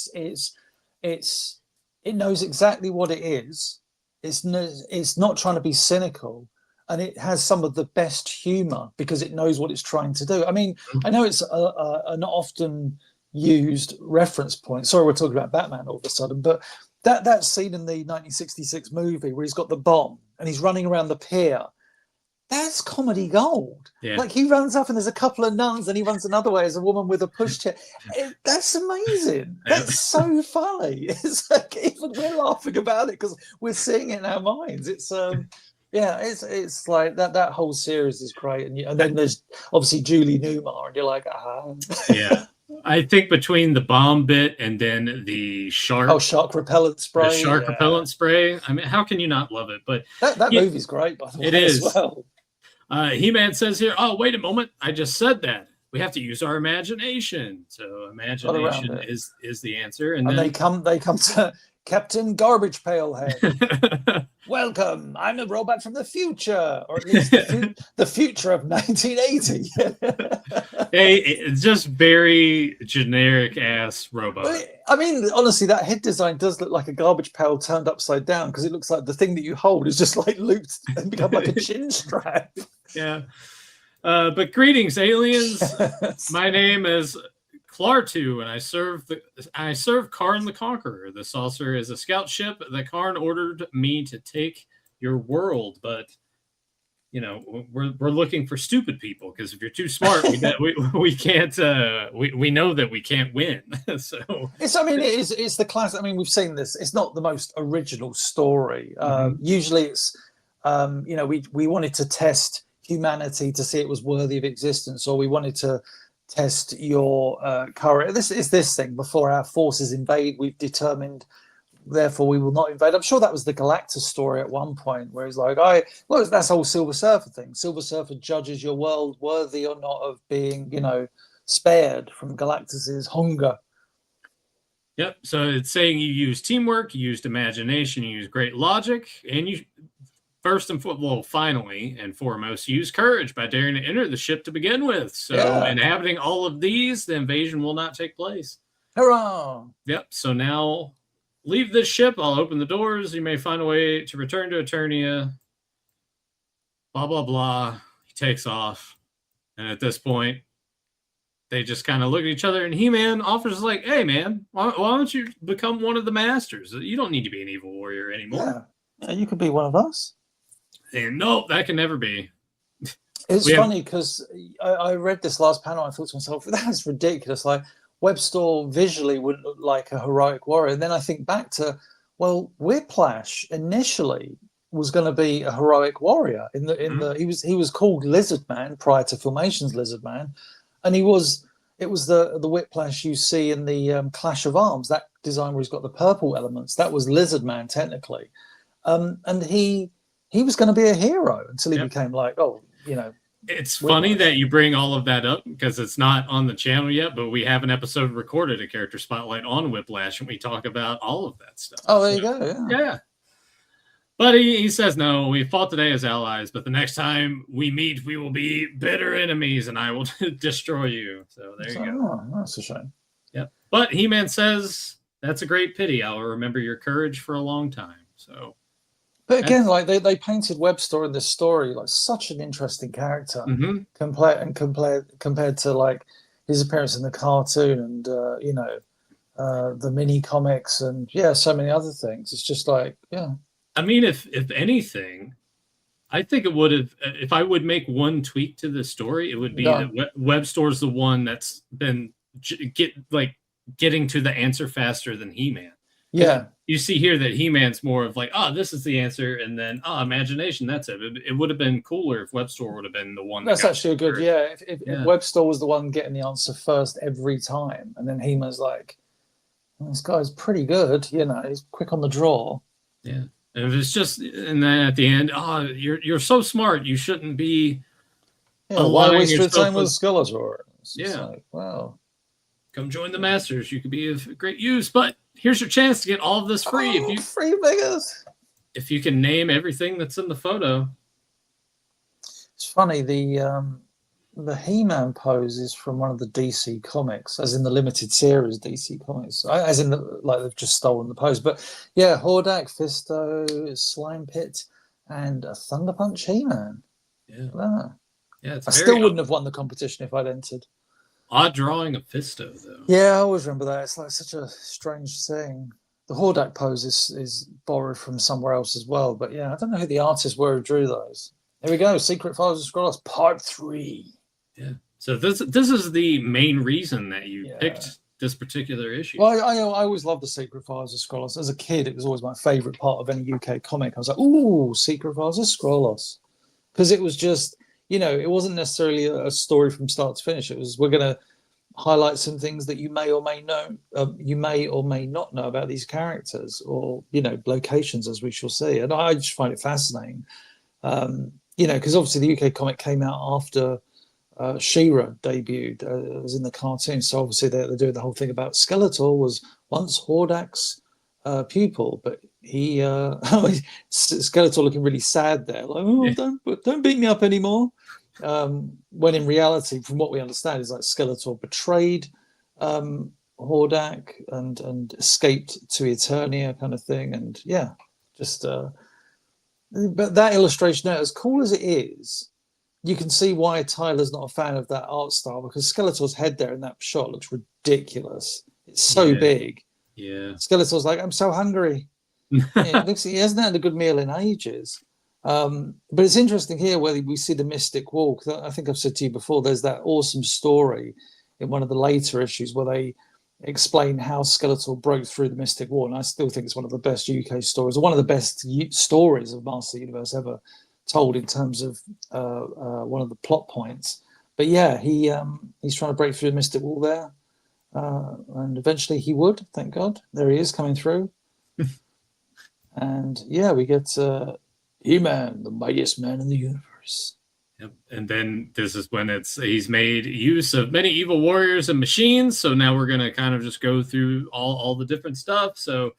knows exactly what it is. It's not trying to be cynical. And it has some of the best humor because it knows what it's trying to do. I mean, I know it's an often used reference point. Sorry, we're talking about Batman all of a sudden, but that scene in the 1966 movie where he's got the bomb and he's running around the pier, that's comedy gold. Yeah. Like, he runs up and there's a couple of nuns and he runs another way as a woman with a pushchair. That's amazing. That's so funny. It's like, even we're laughing about it because we're seeing it in our minds. It's it's like that whole series is great, and then there's obviously Julie Newmar, and you're like, yeah. I think between the bomb bit and then the shark repellent spray, repellent spray. I mean, how can you not love it? But that movie's great, by the way. It is. As well. He-Man says here, oh, wait a moment, I just said that. We have to use our imagination. So imagination is the answer. And then they come to Captain Garbage Pail Head. Welcome, I'm a robot from the future, or at least the future of 1980. Hey, it's just very generic ass robot. But, I mean, honestly, that head design does look like a garbage pail turned upside down, because it looks like the thing that you hold is just like looped and become like a chin strap. Yeah. But greetings, aliens. My name is Clartu, and I serve Karn the Conqueror. The saucer is a scout ship that Karn ordered me to take your world, but we're looking for stupid people, because if you're too smart, we can't. We know that we can't win. So it's the class. I mean, we've seen this. It's not the most original story. Usually, it's we wanted to test humanity to see it was worthy of existence, or we wanted to test your courage. This is this thing. Before our forces invade, we've determined, therefore we will not invade. I'm sure that was the Galactus story at one point, where he's like, that's whole Silver Surfer thing. Silver Surfer judges your world worthy or not of being, spared from Galactus's hunger. Yep. So it's saying you used teamwork, you used imagination, you used great logic, and you finally and foremost, use courage by daring to enter the ship to begin with. So inhabiting all of these, the invasion will not take place. Hurrah! Yep. So now leave this ship. I'll open the doors. You may find a way to return to Eternia. Blah, blah, blah. He takes off. And at this point, they just kind of look at each other, and He-Man offers like, "Hey, man, why don't you become one of the masters? You don't need to be an evil warrior anymore." Yeah, you could be one of us. And nope, that can never be. It's funny because I read this last panel. I thought to myself, that's ridiculous. Like Webstore visually would look like a heroic warrior. And then I think back to, well, Whiplash initially was going to be a heroic warrior. He was called Lizard Man prior to Filmation's Lizard Man, and it was the Whiplash you see in the Clash of Arms. That design where he's got the purple elements. That was Lizard Man technically, and he was going to be a hero until he became like, oh. It's funny that you bring all of that up because it's not on the channel yet, but we have an episode recorded, a character spotlight on Whiplash, and we talk about all of that stuff. Oh, there you go. Yeah. But he says, no, we fought today as allies, but the next time we meet, we will be bitter enemies, and I will destroy you. So there you go. Oh, that's a shame. Yep. But He-Man says, that's a great pity. I will remember your courage for a long time. So. But again, like they painted Webster in this story like such an interesting character, compared to like his appearance in the cartoon and the mini comics and so many other things. It's just like I mean, if anything, I think it would have. If I would make one tweak to the story, it would be that Webstore's the one that's been getting to the answer faster than He-Man. Yeah. You see here that He-Man's more of like, this is the answer, and then imagination, that's it. It would have been cooler if Webstore would have been the one. That's actually a good, If Webstore was the one getting the answer first every time, and then He-Man's like, this guy's pretty good, he's quick on the draw. Yeah, and if it's just, and then at the end, you're so smart, you shouldn't be. Why waste your time with Skeletor? Like, wow. Come join the Masters. You could be of great use, but here's your chance to get all of this free. Free figures. If you can name everything that's in the photo. It's funny, the He-Man pose is from one of the DC comics, as in the limited series DC comics, as in they've just stolen the pose. But Hordak, Fisto, Slime Pit, and a Thunder Punch He-Man. Yeah. I still wouldn't have won the competition if I'd entered. Odd drawing of Fisto, though. Yeah, I always remember that. It's like such a strange thing. The Hordak pose is borrowed from somewhere else as well. But I don't know who the artists were who drew those. Here we go. Secret Files of Skrullos, Part 3. Yeah. So this is the main reason that you picked this particular issue. Well, I always loved the Secret Files of Skrullos. As a kid, it was always my favourite part of any UK comic. I was like, ooh, Secret Files of Skrullos. Because it was just... it wasn't necessarily a story from start to finish. It was, we're going to highlight some things that you may or may not know about these characters, or locations, as we shall see. And I just find it fascinating, because obviously the UK comic came out after She-Ra debuted, was in the cartoon. So obviously they're doing the whole thing about Skeletor was once Hordak's pupil, but he Skeletor looking really sad there, like, don't beat me up anymore. When in reality, from what we understand, is like Skeletor betrayed Hordak and escaped to Eternia, kind of thing. And but that illustration there, as cool as it is, you can see why Tyler's not a fan of that art style, because Skeletor's head there in that shot looks ridiculous. It's so big. Yeah. Skeletor's like, I'm so hungry. It looks, he hasn't had a good meal in ages. But it's interesting here where we see the Mystic Wall. I think I've said to you before, there's that awesome story in one of the later issues where they explain how Skeletor broke through the Mystic Wall. And I still think it's one of the best UK stories, or one of the best stories of Master Universe ever told in terms of one of the plot points. But he's trying to break through the Mystic Wall there. And eventually he would, thank God. There he is coming through. And we get He-Man, the mightiest man in the universe. Yep. And then this is when he's made use of many evil warriors and machines. So now we're going to kind of just go through all the different stuff. So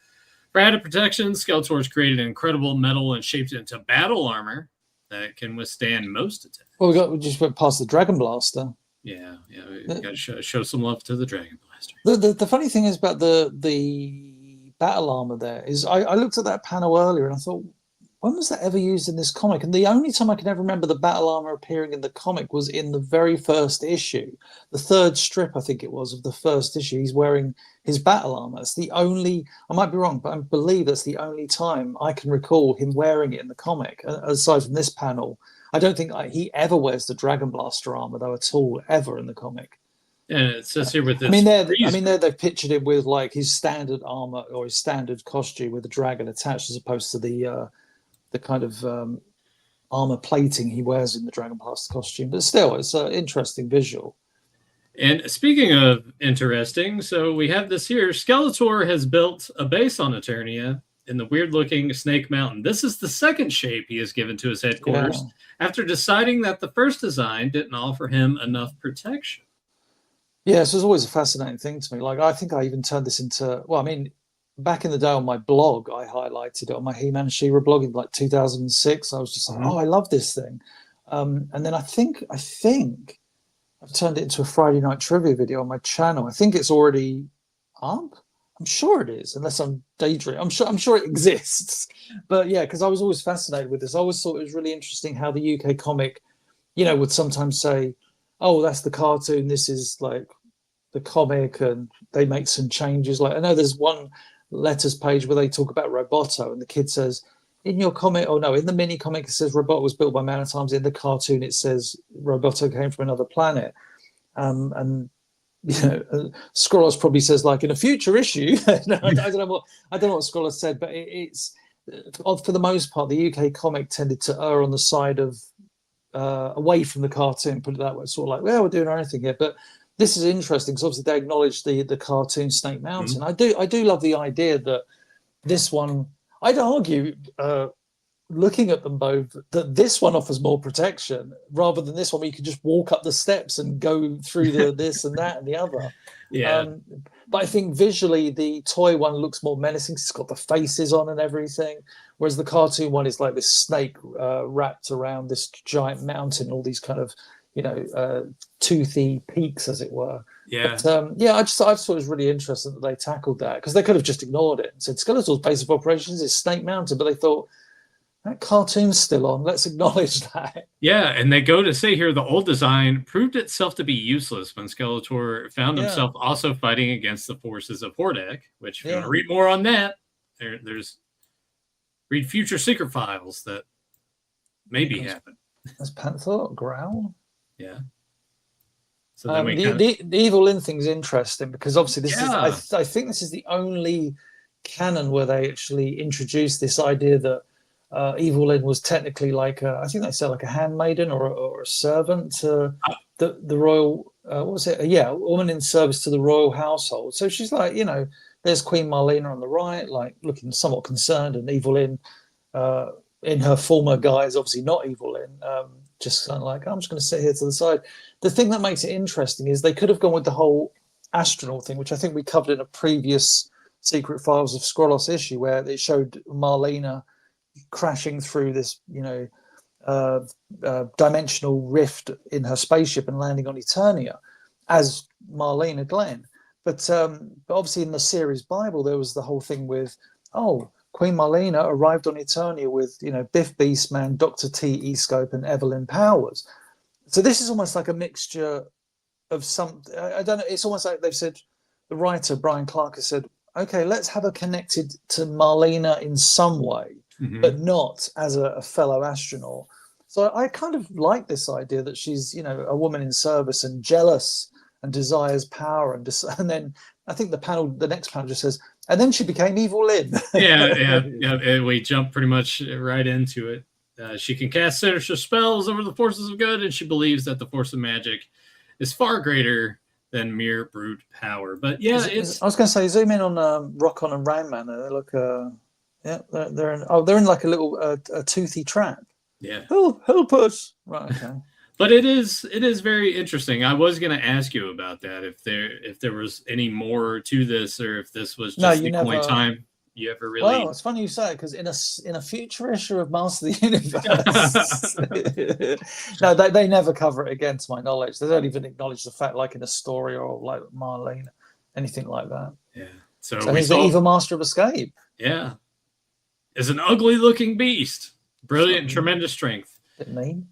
for added protection, Skeletor's created an incredible metal and shaped it into battle armor that can withstand most attacks. Well, we just went past the Dragon Blaster. Yeah, we got to show some love to the Dragon Blaster. The funny thing is about the battle armor there is I looked at that panel earlier and I thought, when was that ever used in this comic? And the only time I can ever remember the battle armor appearing in the comic was in the very first issue, the third strip, I think it was, of the first issue. He's wearing his battle armor. It's the only, I might be wrong, but I believe that's the only time I can recall him wearing it in the comic, aside from this panel. I don't think he ever wears the Dragon Blaster armor, though, at all, ever in the comic. And it says here with I this mean, freeze. they've pictured him with like his standard armor or his standard costume with the dragon attached, as opposed to the kind of armor plating he wears in the Dragon Blaster costume. But still, it's an interesting visual. And speaking of interesting, so we have this here. Skeletor has built a base on Eternia in the weird-looking Snake Mountain. This is the second shape he has given to his headquarters after deciding that the first design didn't offer him enough protection. Yeah, so it's always a fascinating thing to me. Like, I think I even turned this into, well, I mean, back in the day on my blog, I highlighted it on my He-Man She-Ra blog in like 2006. I was just like, oh, I love this thing. And then I think I've turned it into a Friday night trivia video on my channel. I think it's already up. I'm sure it is, unless I'm daydreaming. I'm sure it exists. But yeah, because I was always fascinated with this. I always thought it was really interesting how the UK comic, would sometimes say, oh, that's the cartoon, this is like the comic, and they make some changes. Like, I know there's one letters page where they talk about Roboto, and the kid says, in your comic, oh no, in the mini comic it says Roboto was built by Man at Arms. In the cartoon it says Roboto came from another planet. And Scrollos probably says, like, in a future issue. No, I don't know what Scrollos said, but it's for the most part the UK comic tended to err on the side of away from the cartoon, put it that way, sort of like, well, we're doing our own thing here. But this is interesting because obviously they acknowledge the cartoon Snake Mountain. I do love the idea that this one, I'd argue, looking at them both, that this one offers more protection rather than this one where you can just walk up the steps and go through the this and that and the other. But I think visually the toy one looks more menacing. It's got the faces on and everything, whereas the cartoon one is like this snake wrapped around this giant mountain, all these kind of toothy peaks, as it were. But, I thought it was really interesting that they tackled that, because they could have just ignored it and said Skeletor's base of operations is Snake Mountain, but they thought, that cartoon's still on, let's acknowledge that. Yeah, and they go to say here the old design proved itself to be useless when Skeletor found himself also fighting against the forces of Hordak, which, if you want to read more on that, there's read future secret files that maybe happen. That's Panther Growl? Yeah. So then the Evil Lyn thing's interesting because obviously this is, I think this is the only canon where they actually introduced this idea that Evil Lyn was technically like I think they said like a handmaiden or a servant to the royal what was it? A woman in service to the royal household. So she's like, there's Queen Marlena on the right, like looking somewhat concerned, and Evil Lyn in her former guise, obviously not Evil Lyn, just kind of like, I'm just going to sit here to the side. The thing that makes it interesting is they could have gone with the whole astronaut thing, which I think we covered in a previous Secret Files of Skrullos issue, where they showed Marlena crashing through this, dimensional rift in her spaceship and landing on Eternia as Marlena Glenn. But obviously in the series Bible, there was the whole thing with, Queen Marlena arrived on Eternia with, Biff Beastman, Dr. T. E-Scope, and Evelyn Powers. So this is almost like a mixture of some, I don't know, it's almost like they've said, the writer, Brian Clark, has said, okay, let's have her connected to Marlena in some way, but not as a fellow astronaut. So I kind of like this idea that she's, a woman in service and jealous and desires power. And then I think the next panel just says, and then she became Evil Lyn. Yeah. We jump pretty much right into it. She can cast sinister spells over the forces of good, and she believes that the force of magic is far greater than mere brute power. But I was going to say, zoom in on Rockon and Rainman. They look, they're in like a little a toothy trap. Yeah, help us. Right, okay. But it is very interesting. I was going to ask you about that, if there was any more to this, or if this was just the only time you ever really. Well, it's funny you say it, because in a future issue of Master of the Universe, no, they never cover it again, to my knowledge. They don't even acknowledge the fact, like in a story or like Marlena, anything like that. Yeah. So he's the evil master of escape. Yeah. is an ugly-looking beast. Brilliant, tremendous strength. Bit mean.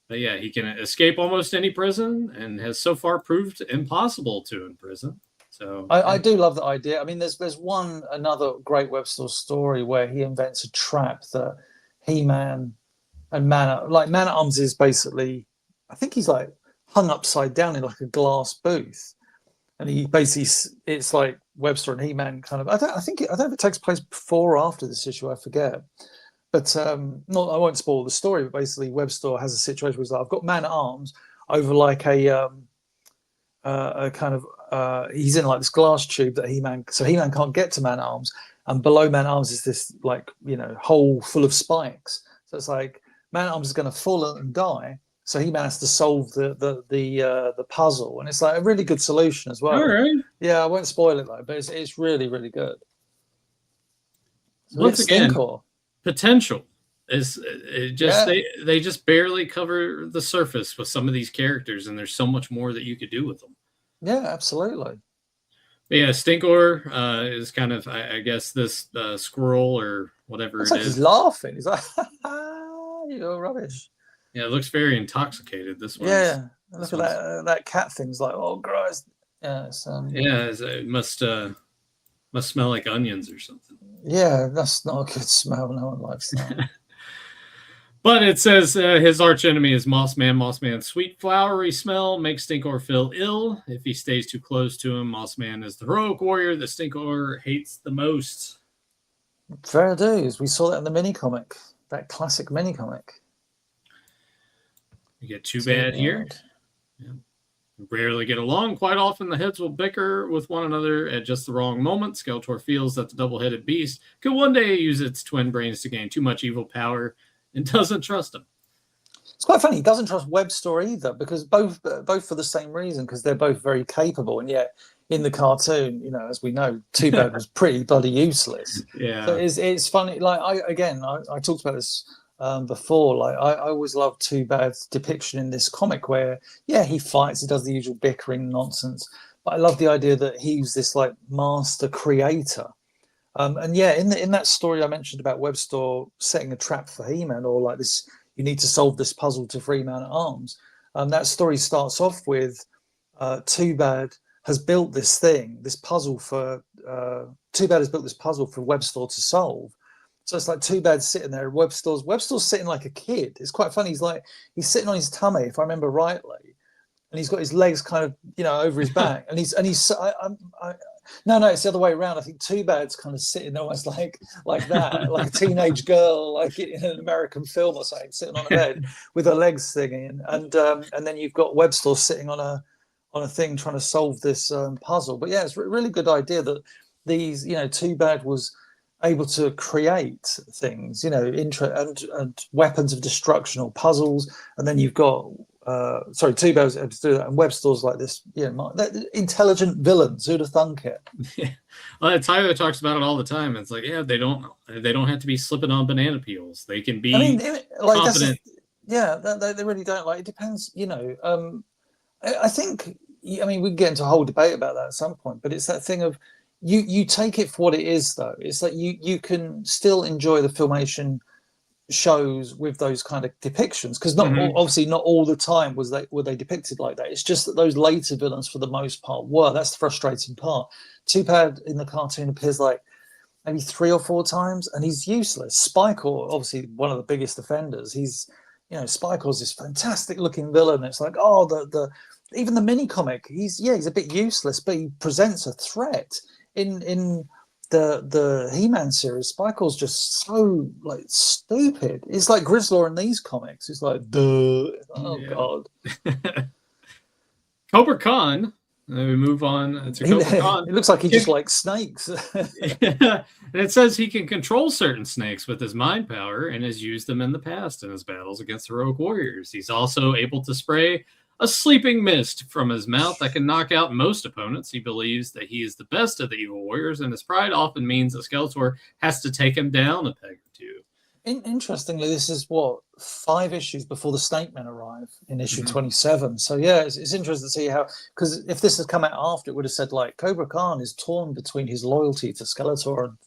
But yeah, he can escape almost any prison and has so far proved impossible to imprison. So I do love that idea. I mean, there's another great Webster story where he invents a trap that He-Man and Man-at-Arms is basically, I think he's like hung upside down in like a glass booth, and he basically, it's like Webster and He-Man kind of. I don't know if it takes place before or after this issue. I forget. But not, I won't spoil the story. But basically, Webster has a situation where he's like, I've got Man-at-Arms over like a kind of he's in like this glass tube that He-Man can't get to Man-at-Arms, and below Man-at-Arms is this like hole full of spikes. So it's like Man-at-Arms is going to fall and die. So He-Man has to solve the puzzle, and it's like a really good solution as well. all right. Yeah, I won't spoil it though, but it's really really good. So Once again, Stinkor. Potential is they just barely cover the surface with some of these characters, and there's so much more that you could do with them. Yeah, absolutely. But yeah, Stinkor is kind of, I guess, this squirrel or whatever It's it like is. he's laughing. He's like, you're rubbish. Yeah, it looks very intoxicated. This one. Yeah, look at that cat thing's like, oh, gross. Yeah, it must smell like onions or something. Yeah, that's not a good smell. No one likes that. But it says his archenemy is Mossman. Mossman's sweet flowery smell makes Stinkor feel ill. If he stays too close to him, Mossman is the heroic warrior that Stinkor hates the most. Fair dues. We saw that in the mini comic, that classic mini comic. You get Too Bad here. Yeah. Rarely get along. Quite often, the heads will bicker with one another at just the wrong moment. Skeletor feels that the double-headed beast could one day use its twin brains to gain too much evil power and doesn't trust him. It's quite funny. He doesn't trust Webster either, because both for the same reason, because they're both very capable, and yet in the cartoon, as we know, Too Bad was pretty bloody useless. Yeah. So it's funny. Like I talked about this before. Like I always loved Too Bad's depiction in this comic, where he fights, he does the usual bickering nonsense, but I love the idea that he's this like master creator. And in that story I mentioned about Webster setting a trap for He-Man, or like this, you need to solve this puzzle to free Man-at-Arms. That story starts off with Too Bad has built this puzzle for Too Bad has built this puzzle for Webster to solve. So it's like Too Bad sitting there, Webster's sitting like a kid. It's quite funny. He's sitting on his tummy, if I remember rightly, and he's got his legs kind of over his back, and no, it's the other way around. I think Too Bad's kind of sitting almost like that, like a teenage girl, like in an American film or something, sitting on a bed with her legs singing, and then you've got Webster sitting on a thing trying to solve this puzzle. But yeah, it's a really good idea that these, Too Bad was able to create things, and weapons of destruction or puzzles, and then you've got. Too Bad was able to do that, and Webster's like this, intelligent villains. Who'd have thunk it? Yeah. Well, Tyler talks about it all the time. It's like, they don't have to be slipping on banana peels. They can be confident. They really don't. Like, it depends. I think. I mean, we can get into a whole debate about that at some point, but it's that thing of you take it for what it is, though. It's like you can still enjoy the Filmation shows with those kind of depictions, because obviously not all the time were they depicted like that. It's just that those later villains for the most part were. That's the frustrating part. Too Bad in the cartoon appears like maybe 3 or 4 times, and he's useless. Spikor, obviously one of the biggest offenders, he's Spikor's this fantastic looking villain. It's like, the even the mini comic, he's a bit useless, but he presents a threat. In the He-Man series, Spikor's just so like stupid. It's like Grizzlor in these comics. It's like, duh. Oh God. Cobra Khan. We move on to Cobra Khan. It looks like he just likes snakes. And it says he can control certain snakes with his mind power and has used them in the past in his battles against heroic warriors. He's also able to spray a sleeping mist from his mouth that can knock out most opponents. He believes that he is the best of the evil warriors, and his pride often means that Skeletor has to take him down a peg or two. Interestingly, this is 5 issues before the Snake Men arrive in issue 27. So yeah, it's interesting to see how, because if this had come out after, it would have said like Cobra Khan is torn between his loyalty to Skeletor and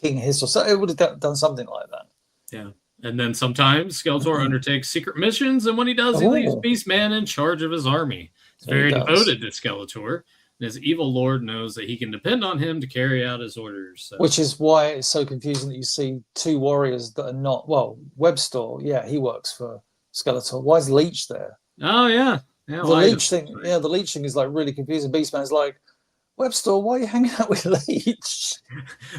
hacking his, or so it would have done something like that. Yeah. And then sometimes Skeletor undertakes secret missions, and when he does, he leaves Beastman in charge of his army. He's very devoted to Skeletor, and his evil lord knows that he can depend on him to carry out his orders. So. Which is why it's so confusing that you see two warriors that are not, well, Webstore, yeah, he works for Skeletor. Why is Leech there? Oh, yeah. The Leech thing, the Leech thing is like really confusing. Beastman's like, Webstore, why are you hanging out with Leech?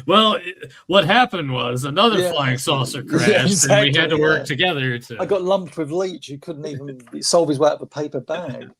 Well, what happened was another flying saucer crashed, and we had to work together. I got lumped with Leech, who couldn't even solve his way out of a paper bag.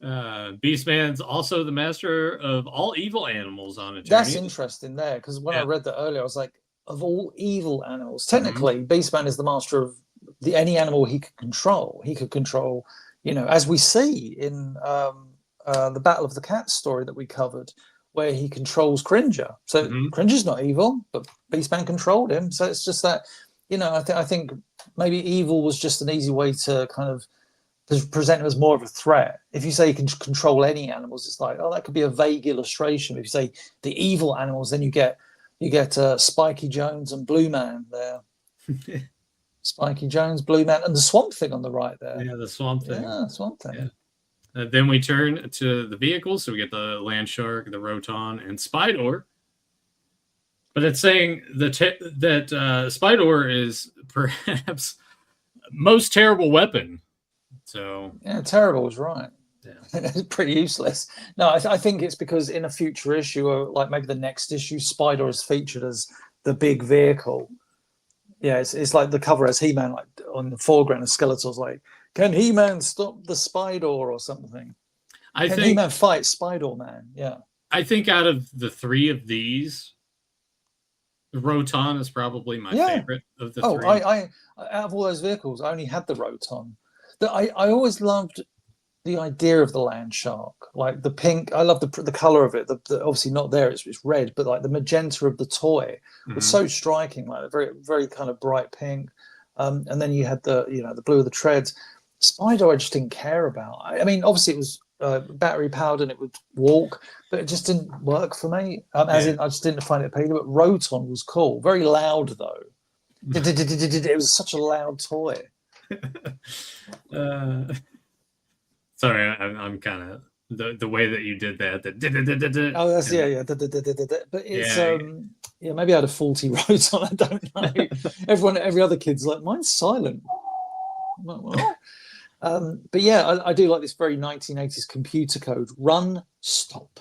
Beastman's also the master of all evil animals on a journey. That's interesting there, because when I read that earlier, I was like, of all evil animals, technically, Beastman is the master of any animal he could control. He could control, as we see in the Battle of the Cats story that we covered, where he controls Cringer. So Cringer's not evil, but Beastman controlled him. So it's just that, I think maybe evil was just an easy way to kind of present him as more of a threat. If you say you can control any animals, it's like, oh, that could be a vague illustration. If you say the evil animals, then you get Spiky Jones and Blue Man there. Spiky Jones, Blue Man, and the Swamp Thing on the right there. Yeah, the Swamp Thing. Yeah, Swamp Thing. Yeah. Then we turn to the vehicles. So we get the Land Shark, the Roton, and Spydor. But it's saying that Spydor is perhaps most terrible weapon. So yeah, terrible is right. Yeah. It's pretty useless. No, I think it's because in a future issue, or like maybe the next issue, Spydor is featured as the big vehicle. Yeah, it's like the cover as He-Man, like on the foreground, and Skeletor's like, "Can He-Man stop the Spydor?" or something. Can He-Man fight Spider-Man? Yeah. I think out of the three of these, Roton is probably my favorite of the three. I out of all those vehicles, I only had the Roton. I always loved the idea of the Land Shark, like the pink. I love the color of it. The obviously not there; it's red, but like the magenta of the toy was so striking, like a very very kind of bright pink. And then you had the blue of the treads. Spider, I just didn't care about. I mean, obviously it was battery powered and it would walk, but it just didn't work for me. As in, I just didn't find it appealing. But Roton was cool, very loud though. It was such a loud toy. Sorry, I'm kind of the way that you did that. Oh, that's But it's maybe I had a faulty Roton. I don't know. Every other kid's like, mine's silent. But yeah, I do like this very 1980s computer code: run, stop.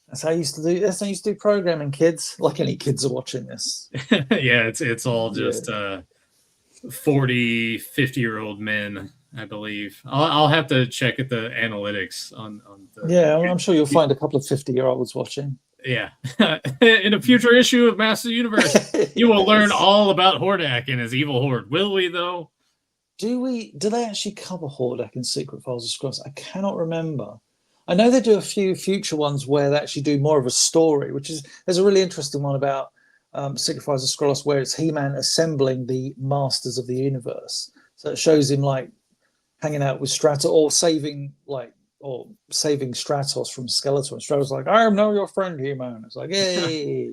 That's how I used to do. That's how I used to do programming, kids. Like any kids are watching this. Yeah, it's all just 40, 50-year-old men, I believe. I'll have to check at the analytics on the. Yeah, I'm sure you'll find a couple of 50-year-olds watching. Yeah. In a future issue of Master Universe, you will learn all about Hordak and his evil horde. Will we, though? Do they actually cover Hordak in Secret Files of Skrulls? I cannot remember. I know they do a few future ones where they actually do more of a story, there's a really interesting one about Secret Files of Skrulls where it's He-Man assembling the Masters of the Universe. So it shows him like hanging out with Stratos or saving Stratos from Skeletor. And Stratos like, I am now your friend, He-Man. It's like, yay.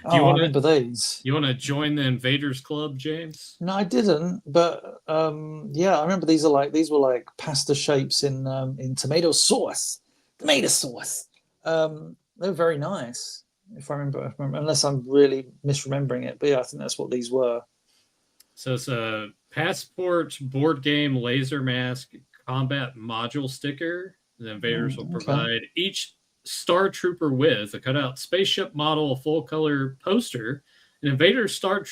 I remember these. You want to join the Invaders Club, James? No, I didn't. But I remember these were like pasta shapes in tomato sauce. Tomato sauce. They were very nice, if I remember, unless I'm really misremembering it. But yeah, I think that's what these were. So it's a passport, board game, laser mask, combat module sticker. The Invaders will provide each Star Trooper with a cutout spaceship model, a full color poster, an Invader Star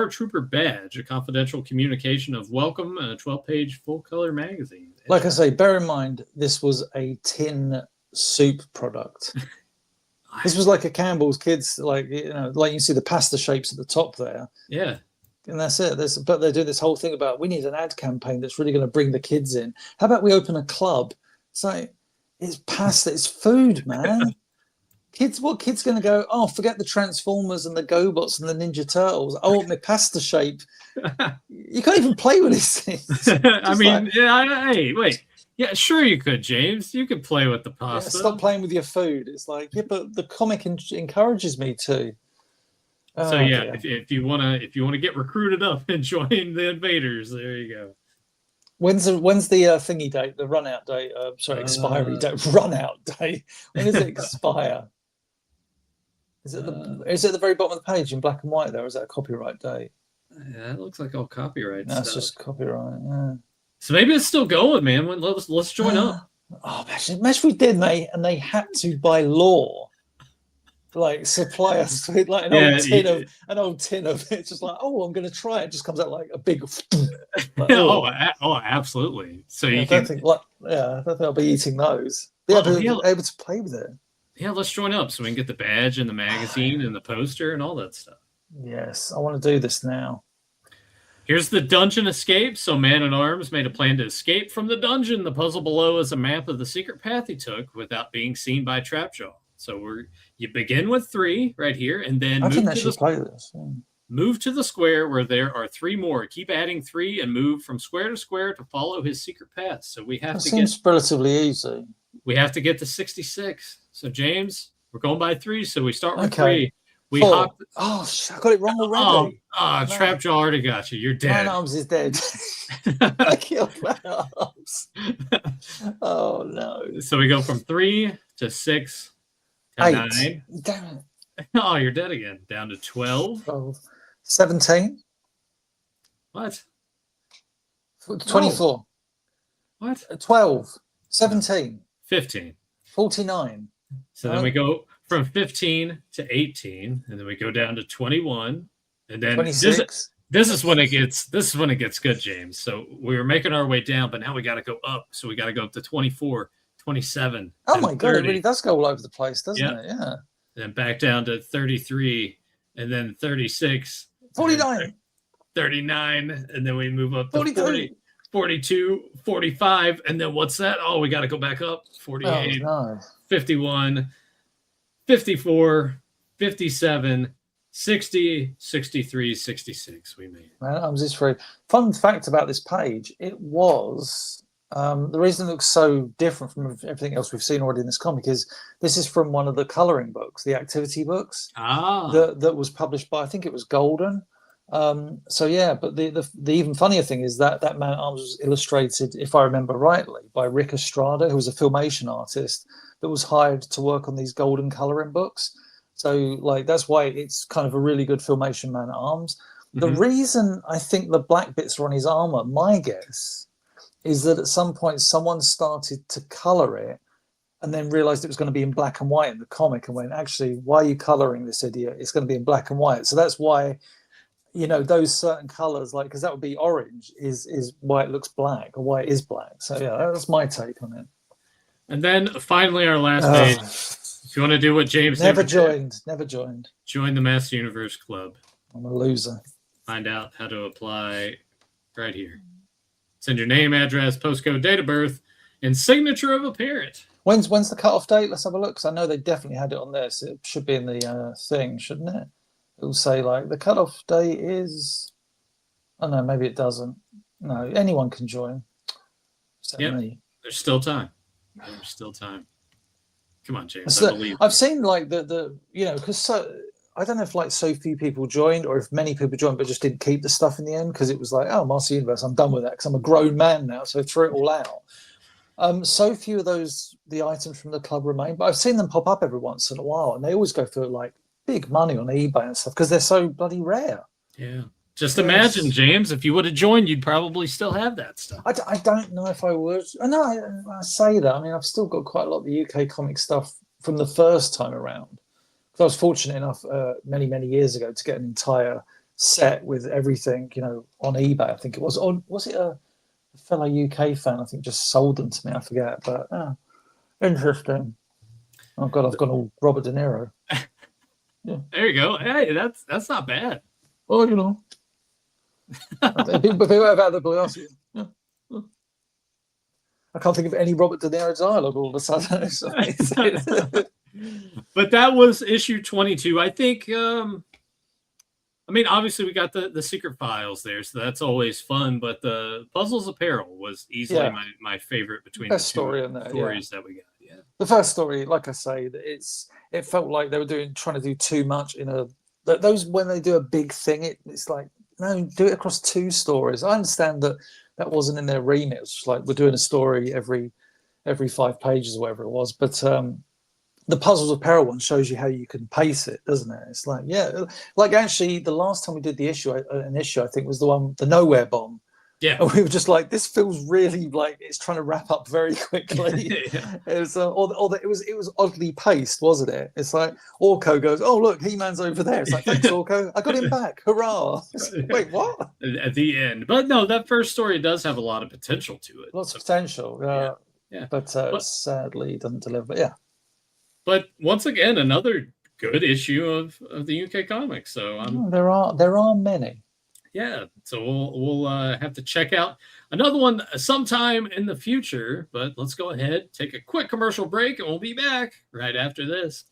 Trooper badge, a confidential communication of welcome, and a 12-page full color magazine. Like I say, bear in mind this was a tin soup product. This was like a Campbell's Kids, like you see the pasta shapes at the top there. Yeah. And that's it. But they do this whole thing about we need an ad campaign that's really going to bring the kids in. How about we open a club? It's like, it's pasta, it's food, man. What kids going to go, oh, forget the Transformers and the GoBots and the Ninja Turtles. I want my pasta shape. You can't even play with these things. I mean, hey, wait. Yeah, sure you could, James. You could play with the Yeah, pasta. stop playing with your food. It's like, yeah, but the comic encourages me to. So Oh yeah, dear. if you wanna get recruited up and join the invaders, there you go. When's the thingy date? The run out date? Sorry, expiry Uh, date. Run out date. When does it expire? Is it at the very bottom of the page in black and white there? Or is that a copyright date? Yeah, it looks like all copyright No, it's stuff. just copyright. Yeah. So maybe it's still going, man. Let's join up. Oh, imagine we did, mate, and they had to by law like supply us with like Yeah, an old tin of it. Just like, oh, I'm going to try it. Just comes out like a big. Like, oh, absolutely. So yeah, you I can, don't think I don't think I'll be eating those. Be oh, able to play with it. yeah, let's join up so we can get the badge and the magazine and the poster and all that stuff. Yes, I want to do this now. Here's the dungeon escape. So Man-at-Arms made a plan to escape from the dungeon. The puzzle below is a map of the secret path he took without being seen by Trapjaw. So you begin with 3 right here, and then I didn't actually play this. Yeah. Move to the square where there are 3 more. Keep adding 3 and move from square to square to follow his secret path. So we have seems relatively easy. We have to get to 66. So James, we're going by 3. So we start with 3. We 4. hop. Oh, I got it wrong already. No. Trapjaw already got you. You're dead. Man-at-Arms is dead. I killed Man-at-Arms. Oh no. So we go from 3 to 6 to 8. 9. Damn it. Oh, you're dead again. Down to 12. 17. What? 24. No. What? 12. 17. 15. 49. So then we go from 15 to 18, and then we go down to 21, and then 26. This is when it gets good, James. So we were making our way down, but now we got to go up. So we got to go up to 24, 27. Oh my God, 30. it really does go all over the place, doesn't it? Yeah. And then back down to 33, and then 36. 49. 39, and then we move up to 42. 42, 45, and then what's that? Oh, we got to go back up. 48, 51, 54, 57, 60, 63, 66. We made it. Man-at-Arms is free. Fun fact about this page, it was the reason it looks so different from everything else we've seen already in this comic is this is from one of the coloring books, the activity books that was published by, I think it was Golden. So yeah, but the even funnier thing is that Man-at-Arms was illustrated, if I remember rightly, by Rick Estrada, who was a filmation artist that was hired to work on these Golden coloring books. So like that's why it's kind of a really good filmation Man-at-Arms. The reason I think the black bits are on his armor, my guess, is that at some point someone started to color it and then realized it was going to be in black and white in the comic and went, actually, why are you coloring this, idiot? It's going to be in black and white. So that's why, you know, those certain colors, like, because that would be orange, is why it looks black or why it is black. So yeah, that's my take on it. And then finally, our last page. If you want to do what James never joined. Join the Master Universe Club. I'm a loser. Find out how to apply right here. Send your name, address, postcode, date of birth, and signature of a parent. When's the cutoff date? Let's have a look. Because I know they definitely had it on this. It should be in the thing, shouldn't it? It'll say like the cutoff date is. Oh no, maybe it doesn't. No, anyone can join. Yeah, there's still time. There's still time. Come on, James. I believe. I've seen like the you know, because I don't know if like so few people joined or if many people joined but just didn't keep the stuff in the end because it was like, oh, Master Universe, I'm done with that because I'm a grown man now, so I threw it all out. So few of the items from the club remain, but I've seen them pop up every once in a while, and they always go for like big money on eBay and stuff because they're so bloody rare. Yeah. Just imagine, James, if you would have joined, you'd probably still have that stuff. I don't know if I would. No, I say that. I mean, I've still got quite a lot of the UK comic stuff from the first time around. I was fortunate enough many, many years ago to get an entire set with everything, you know, on eBay. I think it was. Was it a fellow UK fan? I think just sold them to me. I forget. But interesting. Oh God, I've gone all Robert De Niro. Yeah. There you go. Hey, that's not bad. Well, you know. People have had the glasses. Yeah. I can't think of any Robert De Niro dialogue all of a sudden. But that was issue 22. I think I mean, obviously we got the secret files there, so that's always fun. But the Puzzles Apparel was easily Yeah, my favorite between the best two story in there. Yeah, stories that we got. Yeah. the first story, like I say, it felt like they were trying to do too much in a those when they do a big thing, it's like no, do it across two stories. I understand that that wasn't in their remit. It's just like we're doing a story every 5 pages or whatever it was, but the Puzzles of Peril one shows you how you can pace it, doesn't it? It's like, yeah, like actually the last time we did the issue, an issue I think was the Nowhere Bomb. Yeah. And we were just like, this feels really like it's trying to wrap up very quickly. Yeah. It was, it was oddly paced, wasn't it? It's like Orko goes, oh look, He-Man's over there. It's like, thanks Orko, I got him back, hurrah! Wait, what? At the end, but no, that first story does have a lot of potential to it. Lots of potential, Yeah. but sadly doesn't deliver. But yeah. But once again, another good issue of the UK comics. So there are many. yeah, so we'll have to check out another one sometime in the future. But let's go ahead, take a quick commercial break, and we'll be back right after this.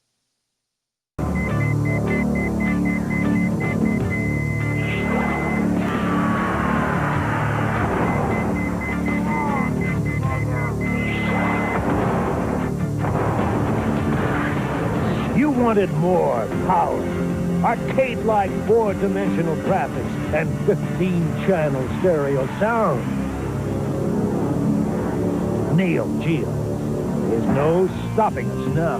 You wanted more power, arcade-like 4-dimensional graphics, and 15-channel stereo sound. Neo Geo. There's no stopping us now.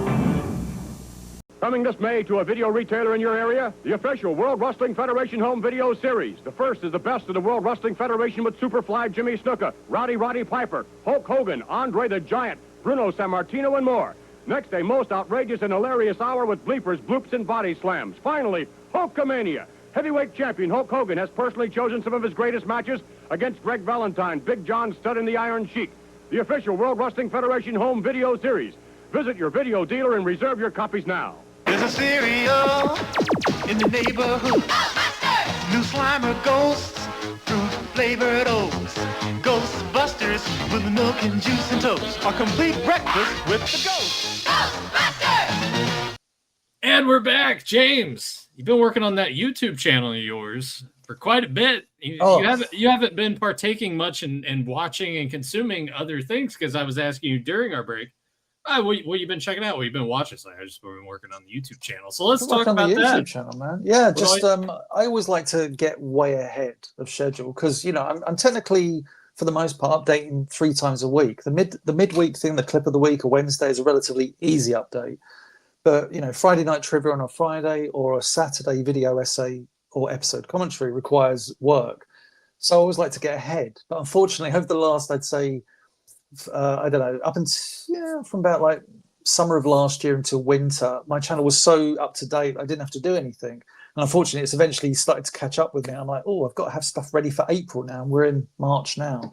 Coming this May to a video retailer in your area, the official World Wrestling Federation Home Video Series. The first is the best of the World Wrestling Federation with Superfly Jimmy Snuka, Roddy Piper, Hulk Hogan, Andre the Giant, Bruno Sammartino, and more. Next, a most outrageous and hilarious hour with bleepers, bloops, and body slams. Finally, Hulkamania. Heavyweight champion Hulk Hogan has personally chosen some of his greatest matches against Greg Valentine, Big John Studd, and the Iron Sheik. The official World Wrestling Federation Home Video Series. Visit your video dealer and reserve your copies now. There's a cereal in the neighborhood. New Slimer ghosts, fruit-flavored oats. Ghostbusters with milk and juice and toast. A complete breakfast with the ghosts. Ghostbusters! And we're back, James. You've been working on that YouTube channel of yours for quite a bit. You haven't been partaking much in watching and consuming other things because I was asking you during our break. What you been checking out? What you been watching? So I just been working on the YouTube channel. So let's talk about the YouTube that channel, man. Yeah, just I always like to get way ahead of schedule because I'm technically for the most part updating 3 times a week. The midweek thing, the clip of the week, or Wednesday is a relatively easy update. But Friday night trivia on a Friday or a Saturday video essay or episode commentary requires work. So I always like to get ahead. But unfortunately, over the last, I'd say, I don't know, up until from about like summer of last year until winter, my channel was so up to date I didn't have to do anything. And unfortunately, it's eventually started to catch up with me. I'm like, oh, I've got to have stuff ready for April now. We're in March now.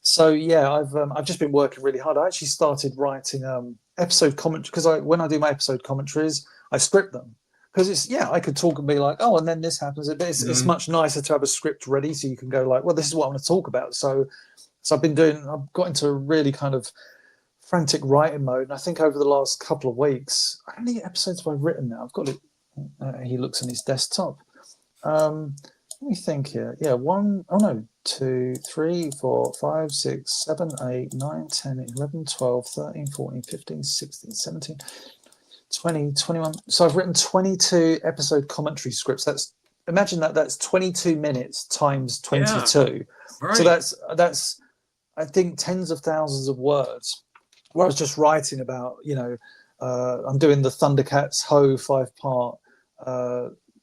So yeah, I've just been working really hard. I actually started writing episode commentaries because when I do my episode commentaries, I script them because I could talk and be like, oh, and then this happens. It's much nicer to have a script ready so you can go like, well, this is what I want to talk about. So I've got into a really kind of frantic writing mode. And I think over the last couple of weeks, how many episodes have I written now? I've got it. He looks on his desktop. Let me think here. Yeah, 2, 3, 4, 5, 6, 7, 8, 9, 10, 11, 12, 13, 14, 15, 16, 17, 20, 21. So I've written 22 episode commentary scripts. Imagine that's 22 minutes times 22. Yeah, right. So that's I think tens of thousands of words. Where I was just writing about, I'm doing the Thundercats Ho 5-part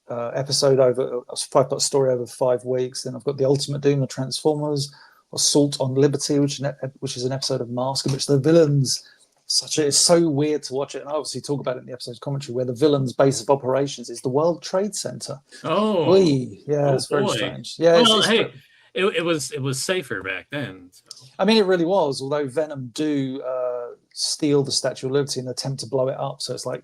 episode over a 5-part story over 5 weeks. Then I've got the Ultimate Doom, the Transformers, Assault on Liberty, which is an episode of Mask, in which the villains. It's so weird to watch it, and I obviously talk about it in the episode's commentary, where the villain's base of operations is the World Trade Center. Oh, it's very strange. Yeah, well, it was safer back then. So. I mean, it really was. Although Venom do steal the Statue of Liberty and attempt to blow it up, so it's like.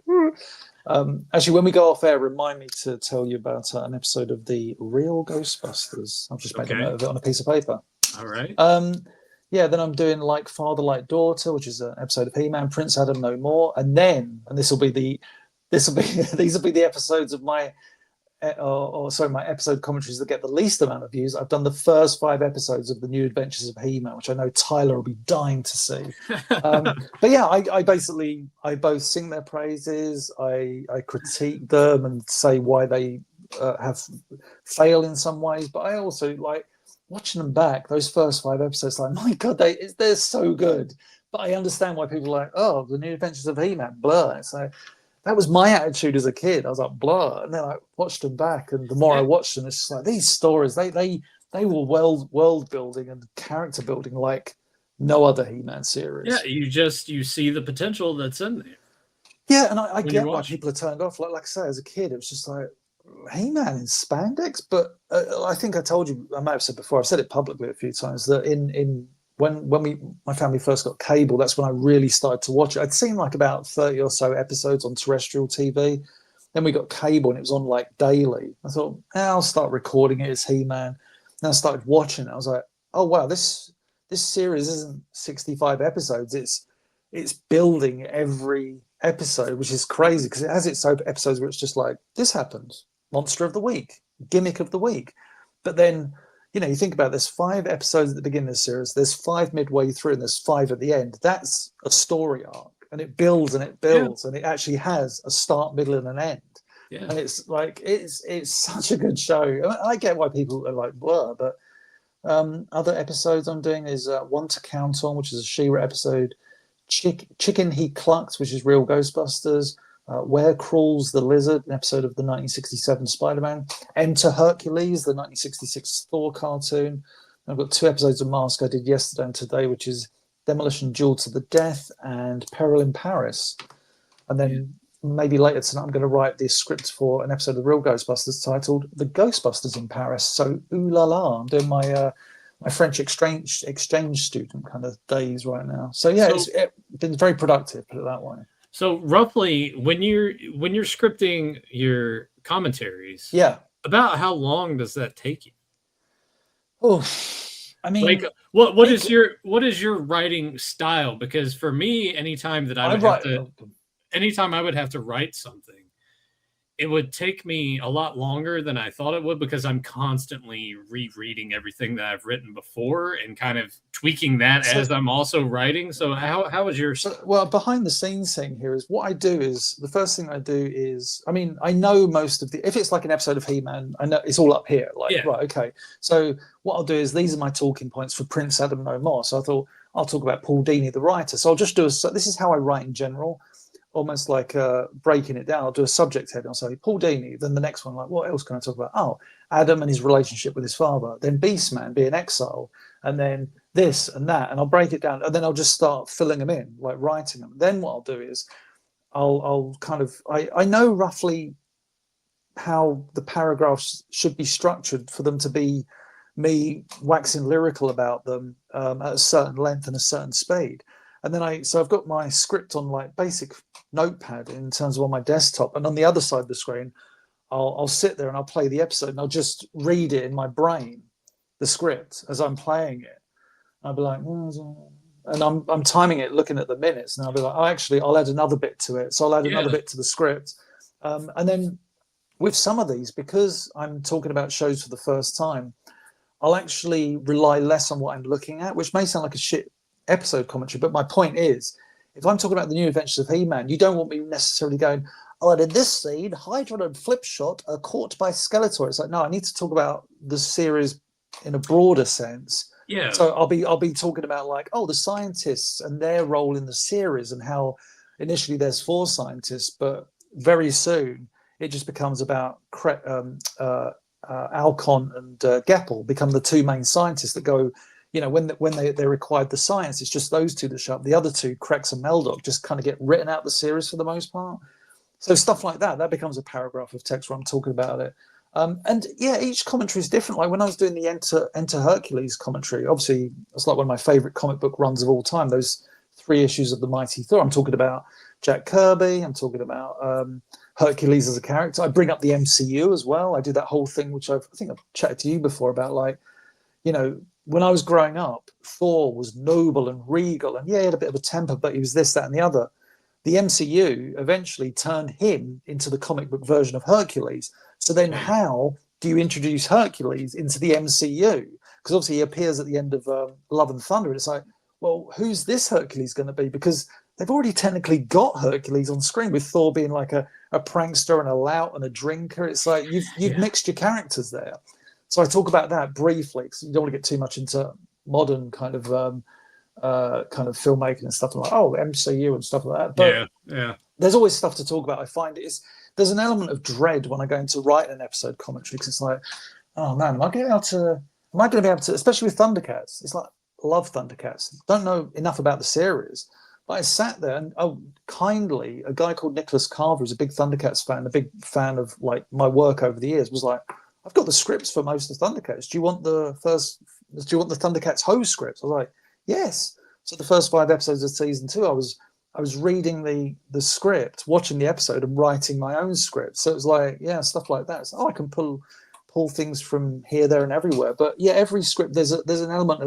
Actually, when we go off air, remind me to tell you about an episode of the Real Ghostbusters. I've just made a note of it on a piece of paper. All right. Then I'm doing Like Father, Like Daughter, which is an episode of He-Man, Prince Adam No More, and these will be the episodes of my sorry, my episode commentaries that get the least amount of views. I've done the first 5 episodes of the New Adventures of He-Man, which I know Tyler will be dying to see. But yeah, I basically both sing their praises, I critique them and say why they have failed in some ways, but I also like watching them back. Those first 5 episodes, like my God, they're so good. But I understand why people are like, oh, the New Adventures of He-Man, blah. So that was my attitude as a kid. I was like, blah, and then I watched them back, and the more I watched them, it's just like these stories. They were world building and character building like no other He-Man series. Yeah, you see the potential that's in there. Yeah, and I get why people are turned off. Like I say, as a kid, it was just like He-Man in spandex. But I think I told you, I might have said before, I've said it publicly a few times, that when my family first got cable, that's when I really started to watch it. I'd seen like about 30 or so episodes on terrestrial TV. Then we got cable and it was on like daily. I thought, I'll start recording it as He-Man. Then I started watching it. I was like, oh wow, this series isn't 65 episodes. It's building every episode, which is crazy because it has its own episodes where it's just like, this happens, monster of the week, gimmick of the week. But then, you know, you think about it, there's 5 episodes at the beginning of the series, there's 5 midway through, and there's 5 at the end. That's a story arc, and it builds and it builds, and it actually has a start, middle, and an end. Yeah. And it's like it's such a good show. I get why people are like, blah, but other episodes I'm doing is One to Count On, which is a She-Ra episode, Chicken He Clucked, which is Real Ghostbusters, Where Crawls the Lizard, an episode of the 1967 Spider-Man, Enter Hercules, the 1966 Thor cartoon. I've got 2 episodes of Mask I did yesterday and today, which is Demolition Duel to the Death and Peril in Paris. And then maybe later tonight I'm going to write the script for an episode of Real Ghostbusters titled The Ghostbusters in Paris. So, ooh la la, I'm doing my French exchange student kind of days right now. So yeah, it's been very productive, put it that way. So roughly, when you're scripting your commentaries, about how long does that take you? Oh, I mean, like what is your writing style? Because for me, anytime I would have to write something, it would take me a lot longer than I thought it would, because I'm constantly rereading everything that I've written before and kind of tweaking that as I'm also writing. So how is yours? Well, behind the scenes thing here is what I do is the first thing I do is, I mean, I know most of if it's like an episode of He-Man, I know it's all up here. Like, right, okay. So what I'll do is these are my talking points for Prince Adam No More. So I thought I'll talk about Paul Dini, the writer. So I'll just do this is how I write in general. Almost like breaking it down. I'll do a subject head. I'll say Paul Dini. Then the next one, like, what else can I talk about? Oh, Adam and his relationship with his father. Then Beastman being exile, and then this and that. And I'll break it down, and then I'll just start filling them in, like writing them. Then what I'll do is, I'll kind of I know roughly how the paragraphs should be structured for them to be me waxing lyrical about them at a certain length and a certain speed. And then I've got my script on like basic notepad in terms of on my desktop, and on the other side of the screen, I'll sit there and I'll play the episode, and I'll just read it in my brain, the script as I'm playing it. I'll be like, and I'm timing it, looking at the minutes, and I'll be like, oh, actually, I'll add another bit to it. So I'll add another bit to the script, and then with some of these, because I'm talking about shows for the first time, I'll actually rely less on what I'm looking at, which may sound like a shit episode commentary, but my point is, if I'm talking about the New Adventures of He-Man, you don't want me necessarily going, oh, and in this scene, Hydra and Flipshot are caught by Skeletor. It's like, no, I need to talk about the series in a broader sense. Yeah. So I'll be talking about like, oh, the scientists and their role in the series, and how initially there's 4 scientists, but very soon it just becomes about Alcon and Geppel become the 2 main scientists that go. You know, when they required the science, it's just those 2 that show up. The other 2, Krex and Meldok, just kind of get written out the series for the most part. So stuff like that becomes a paragraph of text where I'm talking about it. And yeah, each commentary is different. Like when I was doing the Enter Hercules commentary, obviously it's like one of my favorite comic book runs of all time. Those 3 issues of the Mighty Thor. I'm talking about Jack Kirby. I'm talking about Hercules as a character. I bring up the MCU as well. I do that whole thing, which I think I've chatted to you before about, like, you know, when I was growing up, Thor was noble and regal, and yeah, he had a bit of a temper, but he was this, that, and the other. the MCU eventually turned him into the comic book version of Hercules. So then how do you introduce Hercules into the MCU? Because obviously he appears at the end of Love and Thunder. And it's like, well, who's this Hercules going to be? Because they've already technically got Hercules on screen, with Thor being like a prankster and a lout and a drinker. It's like you've mixed your characters there. So I talk about that briefly, because you don't want to get too much into modern kind of filmmaking and stuff like, MCU and stuff like that. But there's always stuff to talk about. I find there's an element of dread when I go into write an episode commentary, because it's like, oh man, am I going to be able to, especially with Thundercats? It's like, love Thundercats. Don't know enough about the series, but I sat there and kindly, a guy called Nicholas Carver, who's a big Thundercats fan, a big fan of like my work over the years, was like, I've got the scripts for most of Thundercats. Do you want the Thundercats hose scripts? I was like, yes. So the first 5 episodes of season 2, I was reading the script, watching the episode, and writing my own script. So it was like, stuff like that. So I can pull things from here, there, and everywhere. But every script, there's an element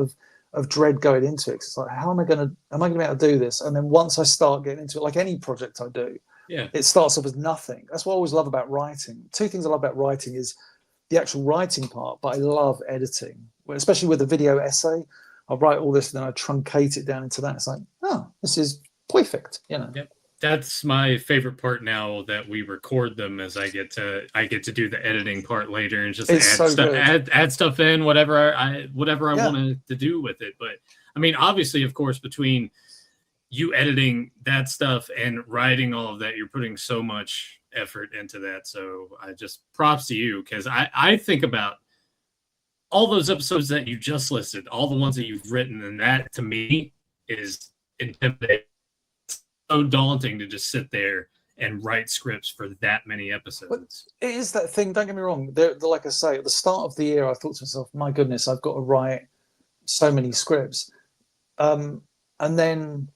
of dread going into it. It's like, how am I going to be able to do this? And then once I start getting into it, like any project I do, it starts off as nothing. That's what I always love about writing. 2 things I love about writing is the actual writing part, but I love editing, especially with a video essay. I write all this and then I truncate it down into that. It's like, oh, this is perfect, Yep. That's my favorite part now that we record them, as I get to do the editing part later and just add stuff in, whatever I wanted to do with it. But I mean, obviously, of course, between you editing that stuff and writing all of that, you're putting so much effort into that. So I just props to you, because I think about all those episodes that you just listed, all the ones that you've written, and that to me is intimidating. So daunting to just sit there and write scripts for that many episodes. But it is that thing, don't get me wrong. Like I say, at the start of the year, I thought to myself, my goodness, I've got to write so many scripts. And then,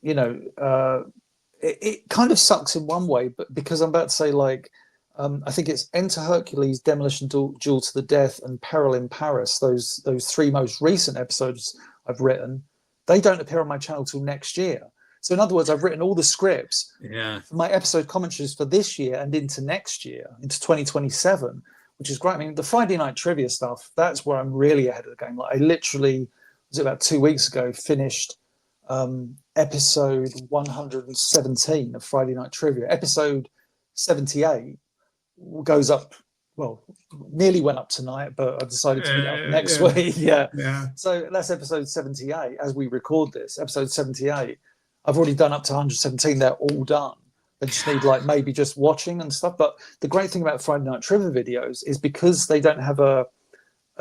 it kind of sucks in one way, but because I'm about to say, like, I think it's Enter Hercules, Demolition Duel to the Death, and Peril in Paris. Those 3 most recent episodes I've written, they don't appear on my channel till next year. So in other words, I've written all the scripts for my episode commentaries for this year and into next year, into 2027, which is great. I mean, the Friday night trivia stuff, that's where I'm really ahead of the game. Like, I literally, was it about 2 weeks ago, finished episode 117 of Friday night trivia. Episode 78 goes up, well, nearly went up tonight, but I decided to put it up next week. So that's episode 78 as we record this. Episode 78, I've already done up to 117. They're all done. They just need like maybe just watching and stuff. But the great thing about Friday night trivia videos is because they don't have a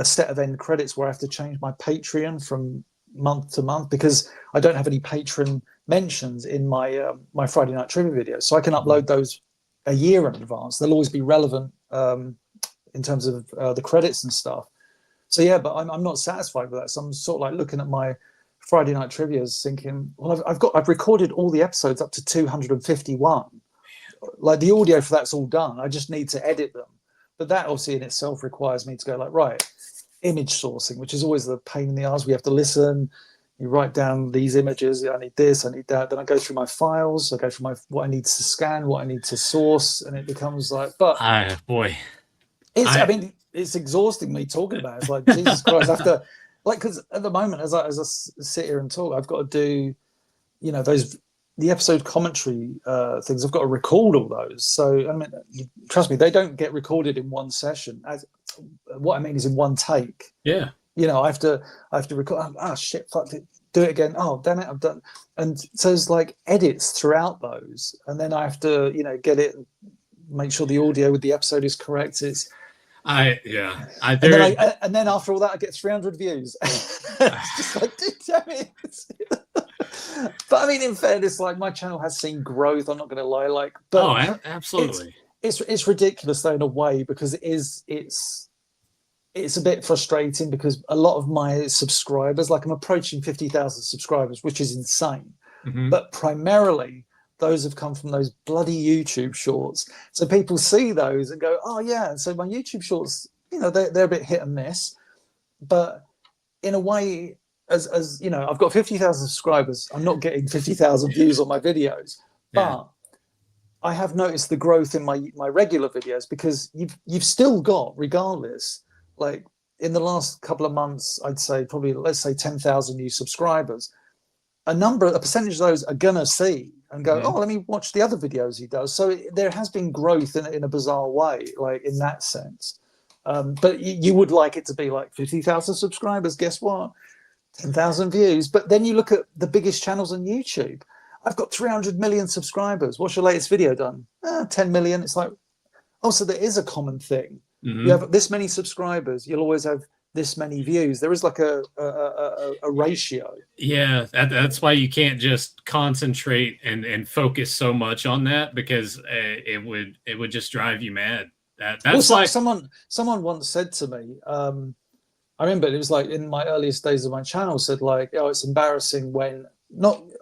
set of end credits where I have to change my Patreon from month to month, because I don't have any patron mentions in my my Friday night trivia videos. So I can upload those a year in advance. They'll always be relevant in terms of the credits and stuff. So but I'm not satisfied with that. So I'm sort of like looking at my Friday night trivias thinking, well, I've recorded all the episodes up to 251. Like, the audio for that's all done. I just need to edit them. But that obviously in itself requires me to go like, right, image sourcing, which is always the pain in the ass. We have to listen. You write down these images. I need this, I need that. Then I go through my files. I go through what I need to scan, what I need to source, and it becomes like, but boy, I mean, it's exhausting me talking about it. It's like, Jesus Christ, after, like, because at the moment, as I sit here and talk, I've got to do, the episode commentary things. I've got to record all those. So I mean, trust me, they don't get recorded in one session. What I mean is in one take. Yeah. I have to record. Oh shit! Fuck it. Do it again. Oh damn it! I've done. And so there's like edits throughout those, and then I have to get it, make sure the audio with the episode is correct. And then after all that, I get 300 views. It's just like, dude, damn it. But I mean, in fairness, like, my channel has seen growth. I'm not going to lie. Like, but absolutely. It's ridiculous though in a way, because it's a bit frustrating, because a lot of my subscribers, like, I'm approaching 50,000 subscribers, which is insane. Mm-hmm. But primarily, those have come from those bloody YouTube shorts. So people see those and go, oh yeah. And so my YouTube shorts, they're a bit hit and miss. But in a way, as I've got 50,000 subscribers, I'm not getting 50,000 views on my videos. But I have noticed the growth in my regular videos, because you've still got, regardless, like in the last couple of months, I'd say probably, let's say 10,000 new subscribers. A percentage of those are gonna see and go, oh, let me watch the other videos he does. So there has been growth in a bizarre way, like in that sense. But you would like it to be like 50,000 subscribers. Guess what? 10,000 views. But then you look at the biggest channels on YouTube. I've got 300 million subscribers. What's your latest video done? 10 million. It's like, oh, so there is a common thing. You have this many subscribers, you'll always have this many views. There is like a ratio. Yeah, that's why you can't just concentrate and focus so much on that, because it would just drive you mad. That's Well, why someone once said to me, I remember it was like in my earliest days of my channel, said like, oh, it's embarrassing when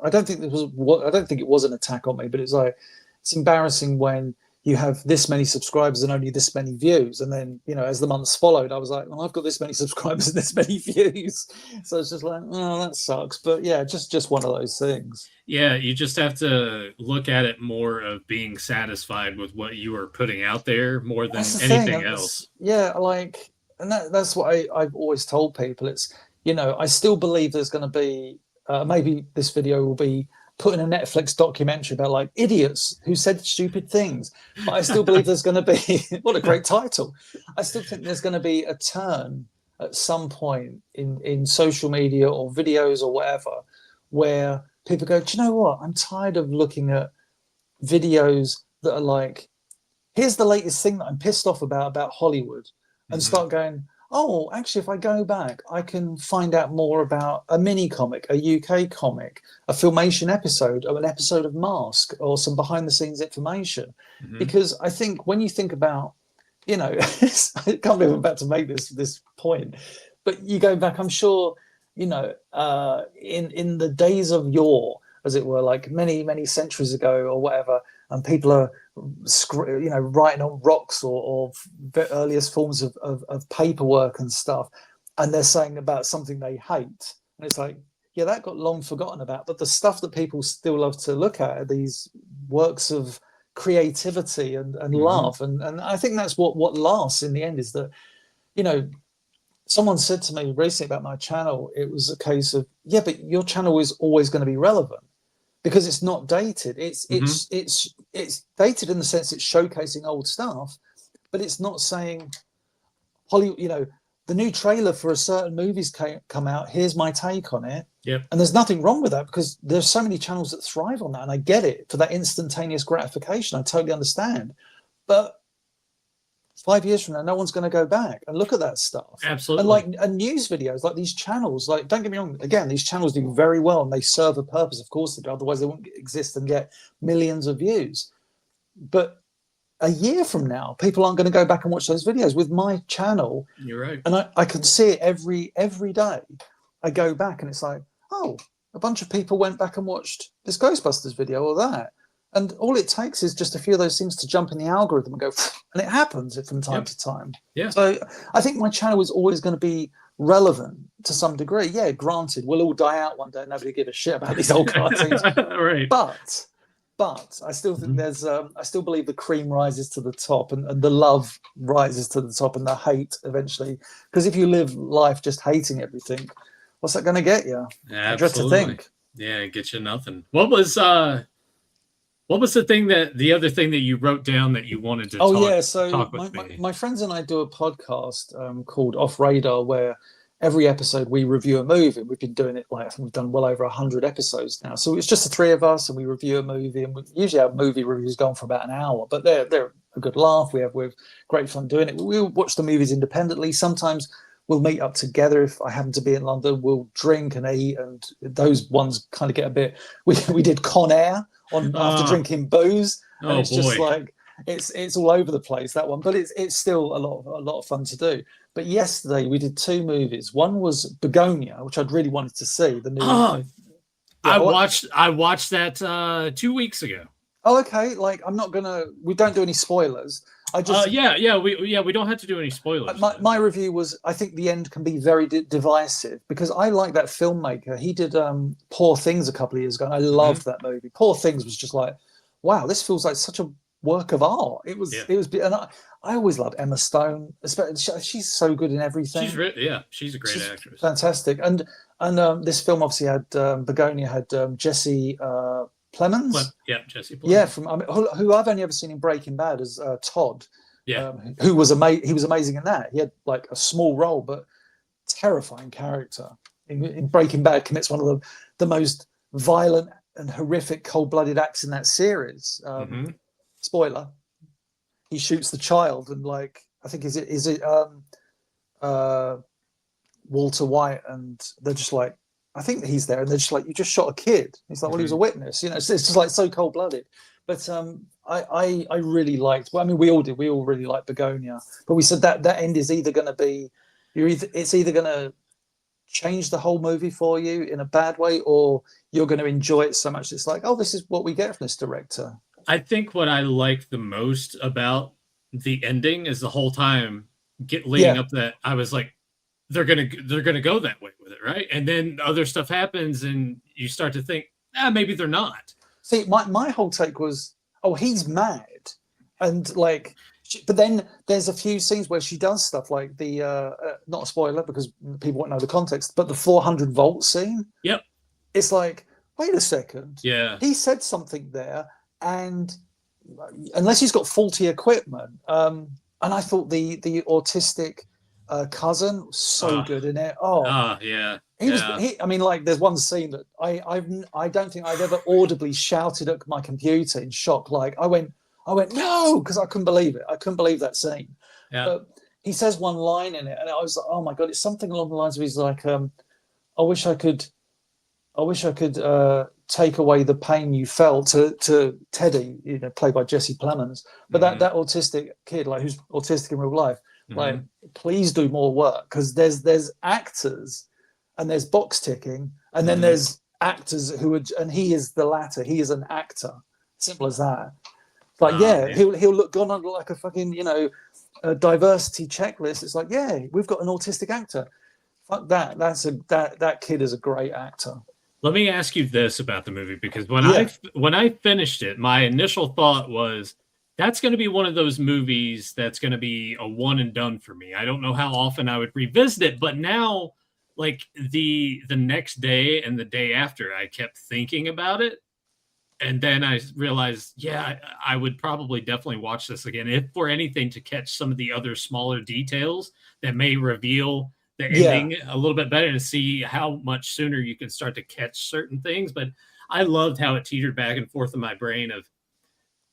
I don't think it was an attack on me, but it's like, it's embarrassing when you have this many subscribers and only this many views. And then, as the months followed, I was like, well, I've got this many subscribers and this many views. So it's just like, oh, that sucks. But yeah, just one of those things. Yeah, you just have to look at it more of being satisfied with what you are putting out there more than anything else. Yeah, like, and that's what I've always told people. It's, I still believe there's going to be, maybe this video will be put in a Netflix documentary about like idiots who said stupid things. But I still believe there's going to be, what a great title. I still think there's going to be a turn at some point in social media or videos or whatever, where people go, do you know what? I'm tired of looking at videos that are like, here's the latest thing that I'm pissed off about Hollywood, and start going, oh, actually, if I go back, I can find out more about a mini comic, a UK comic, a Filmation episode, or an episode of Mask, or some behind the scenes information. Because I think when you think about, I can't believe I'm about to make this point, but you go back, I'm sure, in the days of yore, as it were, like many centuries ago or whatever, and people are writing on rocks or the earliest forms of paperwork and stuff, and they're saying about something they hate, and it's like, yeah, that got long forgotten about. But the stuff that people still love to look at are these works of creativity and love, and I think that's what lasts in the end. Is that, someone said to me recently about my channel, it was a case of, yeah, but your channel is always going to be relevant, because it's not dated. It's dated in the sense it's showcasing old stuff, but it's not saying Hollywood, the new trailer for a certain movie's come out, here's my take on it. Yep. And there's nothing wrong with that, because there's so many channels that thrive on that, and I get it, for that instantaneous gratification. I totally understand. But 5 years from now, no one's going to go back and look at that stuff. Absolutely. And news videos, like these channels, like, don't get me wrong, again, these channels do very well and they serve a purpose. Of course they do, otherwise they wouldn't exist and get millions of views. But a year from now, people aren't going to go back and watch those videos. With my channel, you're right, and I can see it every day. I go back and it's like, oh, a bunch of people went back and watched this Ghostbusters video or that. And all it takes is just a few of those things to jump in the algorithm and go, and it happens from time to time. Yeah. So I think my channel is always going to be relevant to some degree. Yeah, granted, we'll all die out one day and nobody give a shit about these old cartoons. Right. But I still think there's, I still believe the cream rises to the top, and the love rises to the top, and the hate eventually. Because if you live life just hating everything, what's that going to get you? I dread to think. Yeah, it gets you nothing. What was the other thing that you wrote down that you wanted to talk with me? My friends and I do a podcast called Off Radar, where every episode we review a movie. We've been doing it, like, I think we've done well over 100 episodes now. So it's just the three of us, and we review a movie, and we usually have movie reviews going for about an hour, but they're a good laugh. We've great fun doing it. We'll watch the movies independently. Sometimes we'll meet up together. If I happen to be in London, we'll drink and eat, and those ones kind of get a bit, we did Con Air after drinking booze, and it's just like, it's all over the place, that one, but it's still a lot of fun to do. But yesterday we did two movies. One was Begonia, which I'd really wanted to see. The new I watched that 2 weeks ago. Oh, okay. Like, we don't do any spoilers. I just we don't have to do any spoilers. My review was, I think the end can be very divisive, because I like that filmmaker. He did Poor Things a couple of years ago, and I loved that movie. Poor Things was just like wow, this feels like such a work of art. It was, and I always loved Emma Stone. Especially, she's so good in everything. She's a great actress. Fantastic. And this film obviously had Begonia had Jesse Plemons. Jesse Plemons. Yeah, from who I've only ever seen in Breaking Bad as Todd. Yeah, who was amazing. He was amazing in that. He had like a small role, but terrifying character. In Breaking Bad, commits one of the most violent and horrific cold-blooded acts in that series. Spoiler: he shoots the child, and like I think is it Walter White, and they're just like, I think he's there, and they're just like, you just shot a kid. He's like, well, he was a witness, you know. It's just like so cold-blooded. But I really liked. Well, I mean, we all did. We all really liked Begonia. But we said that end is either going to be, it's either going to change the whole movie for you in a bad way, or you're going to enjoy it so much it's like, oh, this is what we get from this director. I think what I like the most about the ending is the whole time leading up that I was like, they're gonna go that way with it, right? And then other stuff happens, and you start to think, maybe they're not. See, my whole take was, oh, he's mad, and like, but then there's a few scenes where she does stuff like the not a spoiler because people won't know the context, but the 400-volt scene. Yep. It's like, wait a second. Yeah. He said something there, and unless he's got faulty equipment, and I thought the autistic cousin was so good in it. Yeah. I mean, like, there's one scene that I don't think I've ever audibly shouted at my computer in shock. Like, I went no, because I couldn't believe it. I couldn't believe that scene. Yeah. But he says one line in it, and I was like, oh my god, it's something along the lines of, he's like, I wish I could take away the pain you felt to Teddy, you know, played by Jesse Plemons. But that autistic kid, like, who's autistic in real life, like, please do more work, because there's actors and there's box ticking, and then there's actors who would, and he is the latter. He is an actor. Simple as that. Like, he'll look gone under like a fucking, you know, a diversity checklist. It's like, yeah, we've got an autistic actor. Fuck that. That kid is a great actor. Let me ask you this about the movie, because when I finished it, my initial thought was, that's going to be one of those movies that's going to be a one and done for me. I don't know how often I would revisit it, but now, like, the next day and the day after, I kept thinking about it. And then I realized, I would probably definitely watch this again, if for anything, to catch some of the other smaller details that may reveal the ending a little bit better, and see how much sooner you can start to catch certain things. But I loved how it teetered back and forth in my brain of,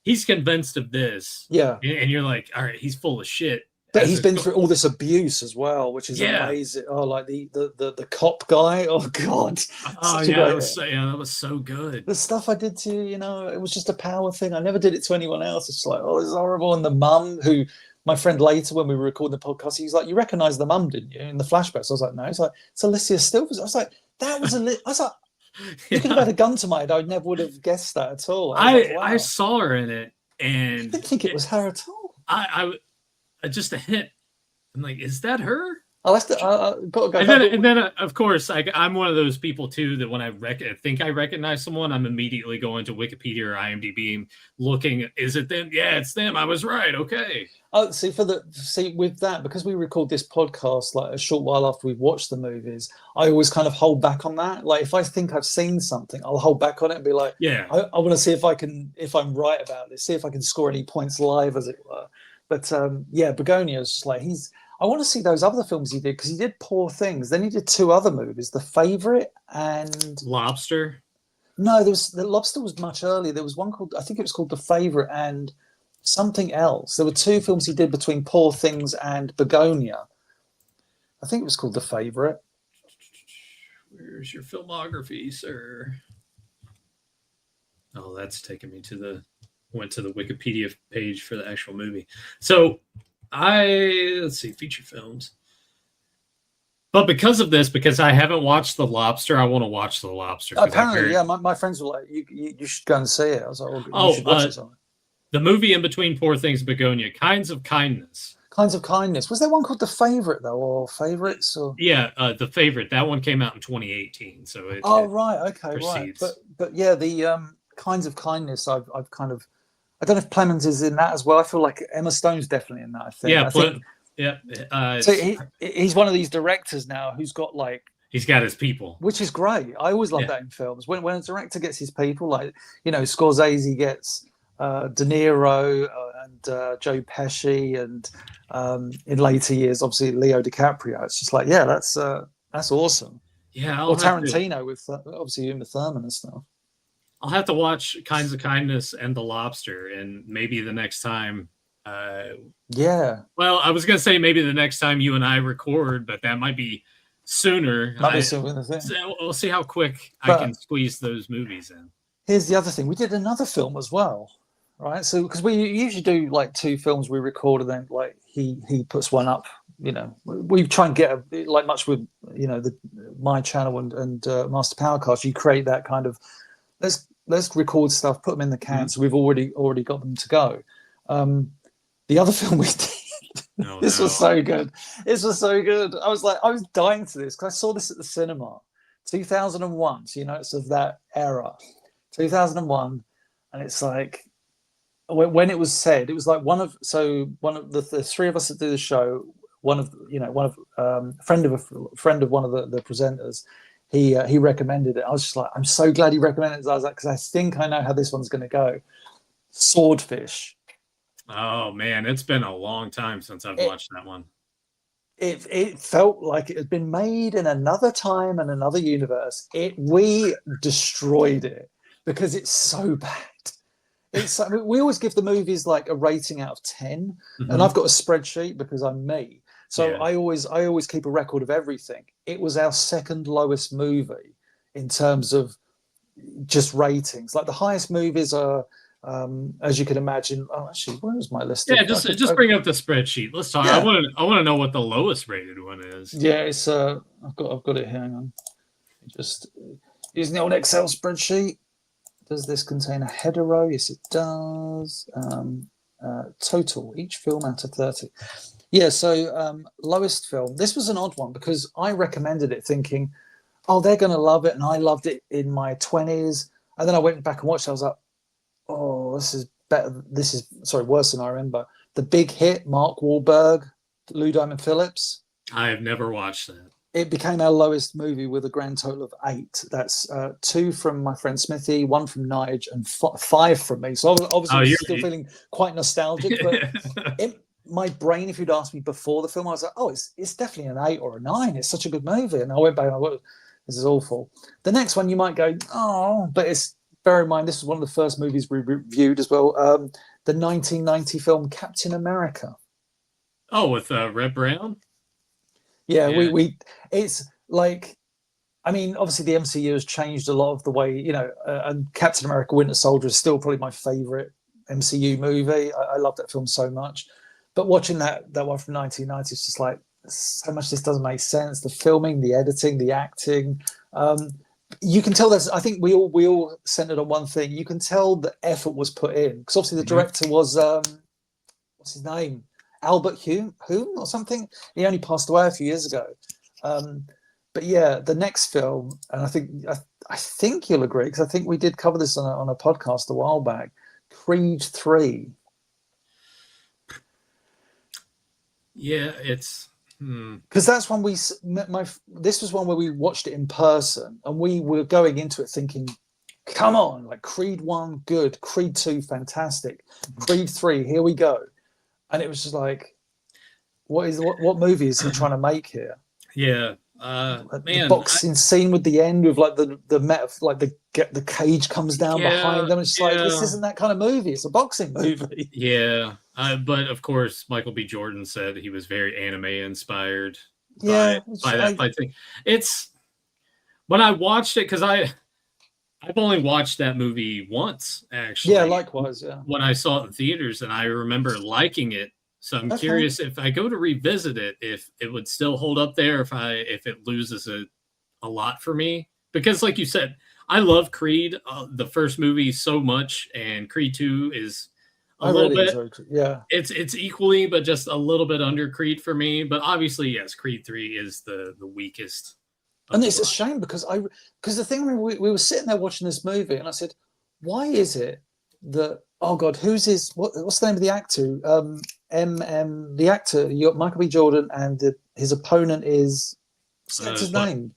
he's convinced of this. Yeah. And you're like, all right, he's full of shit. But he's been through all this abuse as well, which is amazing. Oh, like the cop guy. Oh God. Oh yeah, that was so good. The stuff I did to, you know, it was just a power thing. I never did it to anyone else. It's like, oh, it's horrible. And the mum, who my friend later, when we were recording the podcast, he's like, you recognise the mum, didn't you, in the flashbacks? I was like, no. He's like, it's Alicia Silvers. I was like, that was I was like, you could have had a gun to my head. I never would have guessed that at all. I saw her in it, and I didn't think it was her at all. I just a hint. I'm like, is that her? Oh, that's got to go. And then of course, I'm one of those people too that when I think I recognize someone, I'm immediately going to Wikipedia or IMDb and looking. Is it them? Yeah, it's them. I was right. Okay. Oh, see, with that, because we record this podcast like a short while after we've watched the movies, I always kind of hold back on that. Like, if I think I've seen something, I'll hold back on it and be like, I want to see if I'm right about this, see if I can score any points live, as it were. But Begonia is just like, I want to see those other films he did, because he did Poor Things. Then he did two other movies, The Favourite and Lobster. No, the Lobster was much earlier. There was one called, I think it was called The Favourite and something else. There were two films he did between Poor Things and Begonia. I think it was called The Favourite. Where's your filmography, sir? Oh, that's taking me went to the Wikipedia page for the actual movie. So let's see, feature films. But because I haven't watched The Lobster, I want to watch The Lobster. Apparently, my friends were like, you should go and see it. I was like, you should watch it. The movie in between Poor Things, Begonia, Kinds of Kindness. Kinds of Kindness. Was there one called The Favourite, though, or Favourites? Or... Yeah, The Favourite. That one came out in 2018. So it right, okay, precedes. Right. But yeah, kinds of kindness. I've kind of, I don't know if Plemons is in that as well. I feel like Emma Stone's definitely in that. I think yeah. so. He's one of these directors now who's got like, He's got his people, which is great. I always love Yeah. that in films when a director gets his people, like Scorsese gets De Niro and Joe Pesci, and in later years, obviously Leo DiCaprio. It's just like, yeah, that's awesome. Yeah, Or Tarantino with obviously Uma Thurman and stuff. I'll have to watch Kinds of Kindness and The Lobster, and maybe the next time. Yeah. Well, I was going to say maybe the next time you and I record, but that might be sooner. So we'll see how quick I can squeeze those movies in. Here's the other thing: we did another film as well, right? So because we usually do like 2 films we record, and then like he puts one up. We try and get like much with my channel and Master Powercast. You create that kind of let's record stuff, put them in the can, so we've already got them to go. The other film we did. This was so good. This was so good. I was dying to this because I saw this at the cinema, 2001. So it's of that era, 2001, and it's like when it was said, it was like one of the 3 of us that do the show. One of friend of one of the presenters. He recommended it. I was just like, I'm so glad he recommended it. I was like, because I think I know how this one's going to go. Swordfish. Oh man, it's been a long time since I've watched that one. It felt like it had been made in another time and another universe. We destroyed it because it's so bad. We always give the movies like a rating out of 10, and I've got a spreadsheet because I'm me. So I always keep a record of everything. It was our second lowest movie in terms of just ratings. Like the highest movies are. As you can imagine, actually, where is my list? Yeah, just bring up the spreadsheet. Let's talk. Yeah. I want to know what the lowest rated one is. Yeah, it's I've got it here. Hang on, just using the old Excel spreadsheet. Does this contain a header row? Yes, it does. Total each film out of 30. Yeah, so lowest film. This was an odd one because I recommended it thinking, oh, they're going to love it, and I loved it in my 20s, and then I went back and watched it. I was like, oh, this is better. This is worse than I remember. The Big Hit, Mark Wahlberg, Lou Diamond Phillips. I have never watched that. It became our lowest movie with a grand total of 8. That's 2 from my friend Smithy, 1 from Nige, and 5 from me. So obviously, I'm still feeling quite nostalgic. But my brain, if you'd asked me before the film, I was like, oh, it's definitely an 8 or a 9. It's such a good movie. And I went back and I went, this is awful. The next one, you might go, oh, but it's. Bear in mind, this was one of the first movies we reviewed as well. The 1990 film Captain America. Oh, with Red Brown? Yeah, we it's like, I mean, obviously the MCU has changed a lot of the way, and Captain America Winter Soldier is still probably my favorite MCU movie. I love that film so much. But watching that one from 1990 is just like, so much this doesn't make sense. The filming, the editing, the acting. You can tell there's. I think we all centered on one thing. You can tell the effort was put in because obviously the director was what's his name, Albert Hume or something. He only passed away a few years ago. But yeah, the next film, and I think you'll agree because I think we did cover this on a podcast a while back. Creed 3. Yeah, it's. Because that's when this was one where we watched it in person and we were going into it thinking, come on, like Creed 1 good, Creed 2 fantastic, Creed 3 here we go, and it was just like, what movie is he trying to make here? Man, the boxing scene with the end with like the cage comes down behind them. It's like, this isn't that kind of movie. It's a boxing movie. Yeah, but of course, Michael B. Jordan said he was very anime inspired. Yeah, by that fight thing. It's when I watched it because I've only watched that movie once actually. Yeah, likewise. Yeah, when I saw it in theaters, and I remember liking it. So I'm curious if I go to revisit it, if it would still hold up there, if it loses a lot for me. Because like you said, I love Creed, the first movie so much, and Creed 2 is a little bit. Yeah, it's equally, but just a little bit under Creed for me. But obviously, yes, Creed 3 is the weakest. And it's a shame because the thing we were sitting there watching this movie, and I said, why is it that, oh God, what's the name of the actor? The actor, you got Michael B. Jordan, and his opponent is, what's his name?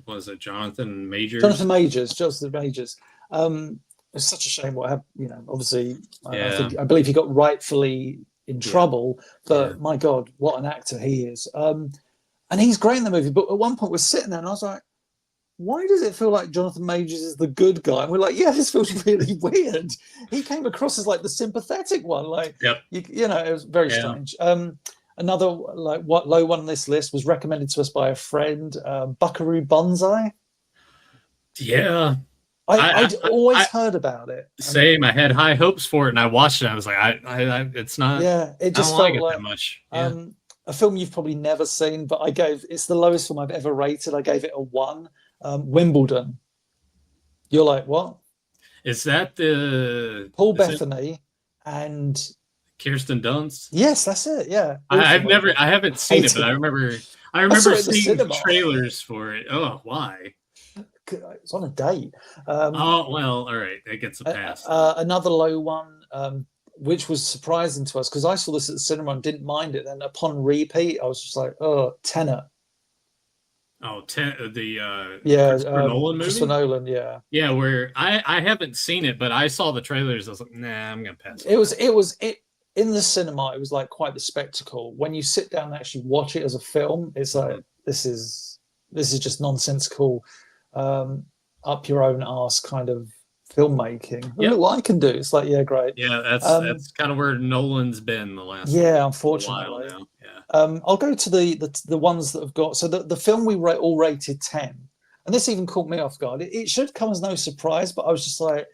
Was it Jonathan Majors? Jonathan Majors. It's such a shame what happened. Obviously, Yeah. I believe he got rightfully in trouble, but Yeah. my God, what an actor he is. And he's great in the movie. But at one point, we're sitting there, and I was like, why does it feel like Jonathan Majors is the good guy? And we're like, yeah, this feels really weird. He came across as like the sympathetic one. Like, Yep. it was very strange. Another low one on this list was recommended to us by a friend, Buckaroo Banzai. Yeah. I'd always heard about it. Same. I had high hopes for it, and I watched it. I was like, it's not. Yeah, it just felt felt like that much. Yeah. A film you've probably never seen, but it's the lowest film I've ever rated. I gave it a 1. Wimbledon. You're like, what? Is that the Paul Bettany and Kirsten Dunst? Yes, that's it. Yeah, I haven't seen it, but I remember seeing the trailers for it. Oh, why? It's on a date. Oh well, all right, that gets a pass. Another low one, which was surprising to us because I saw this at the cinema and didn't mind it. Then upon repeat, I was just like, oh, Tenet. Oh, the Christopher Nolan movie? Christopher Nolan, yeah. Yeah, where I haven't seen it, but I saw the trailers. I was like, nah, I'm gonna pass. It was in the cinema. It was like quite the spectacle. When you sit down and actually watch it as a film, it's like this is just nonsensical, up your own arse kind of filmmaking. Look what I can do. It's like, yeah, great. Yeah, that's kind of where Nolan's been the last. Unfortunately. While now. Yeah. I'll go to the ones that have got. So the film we all rated 10, and this even caught me off guard. It should come as no surprise, but I was just like,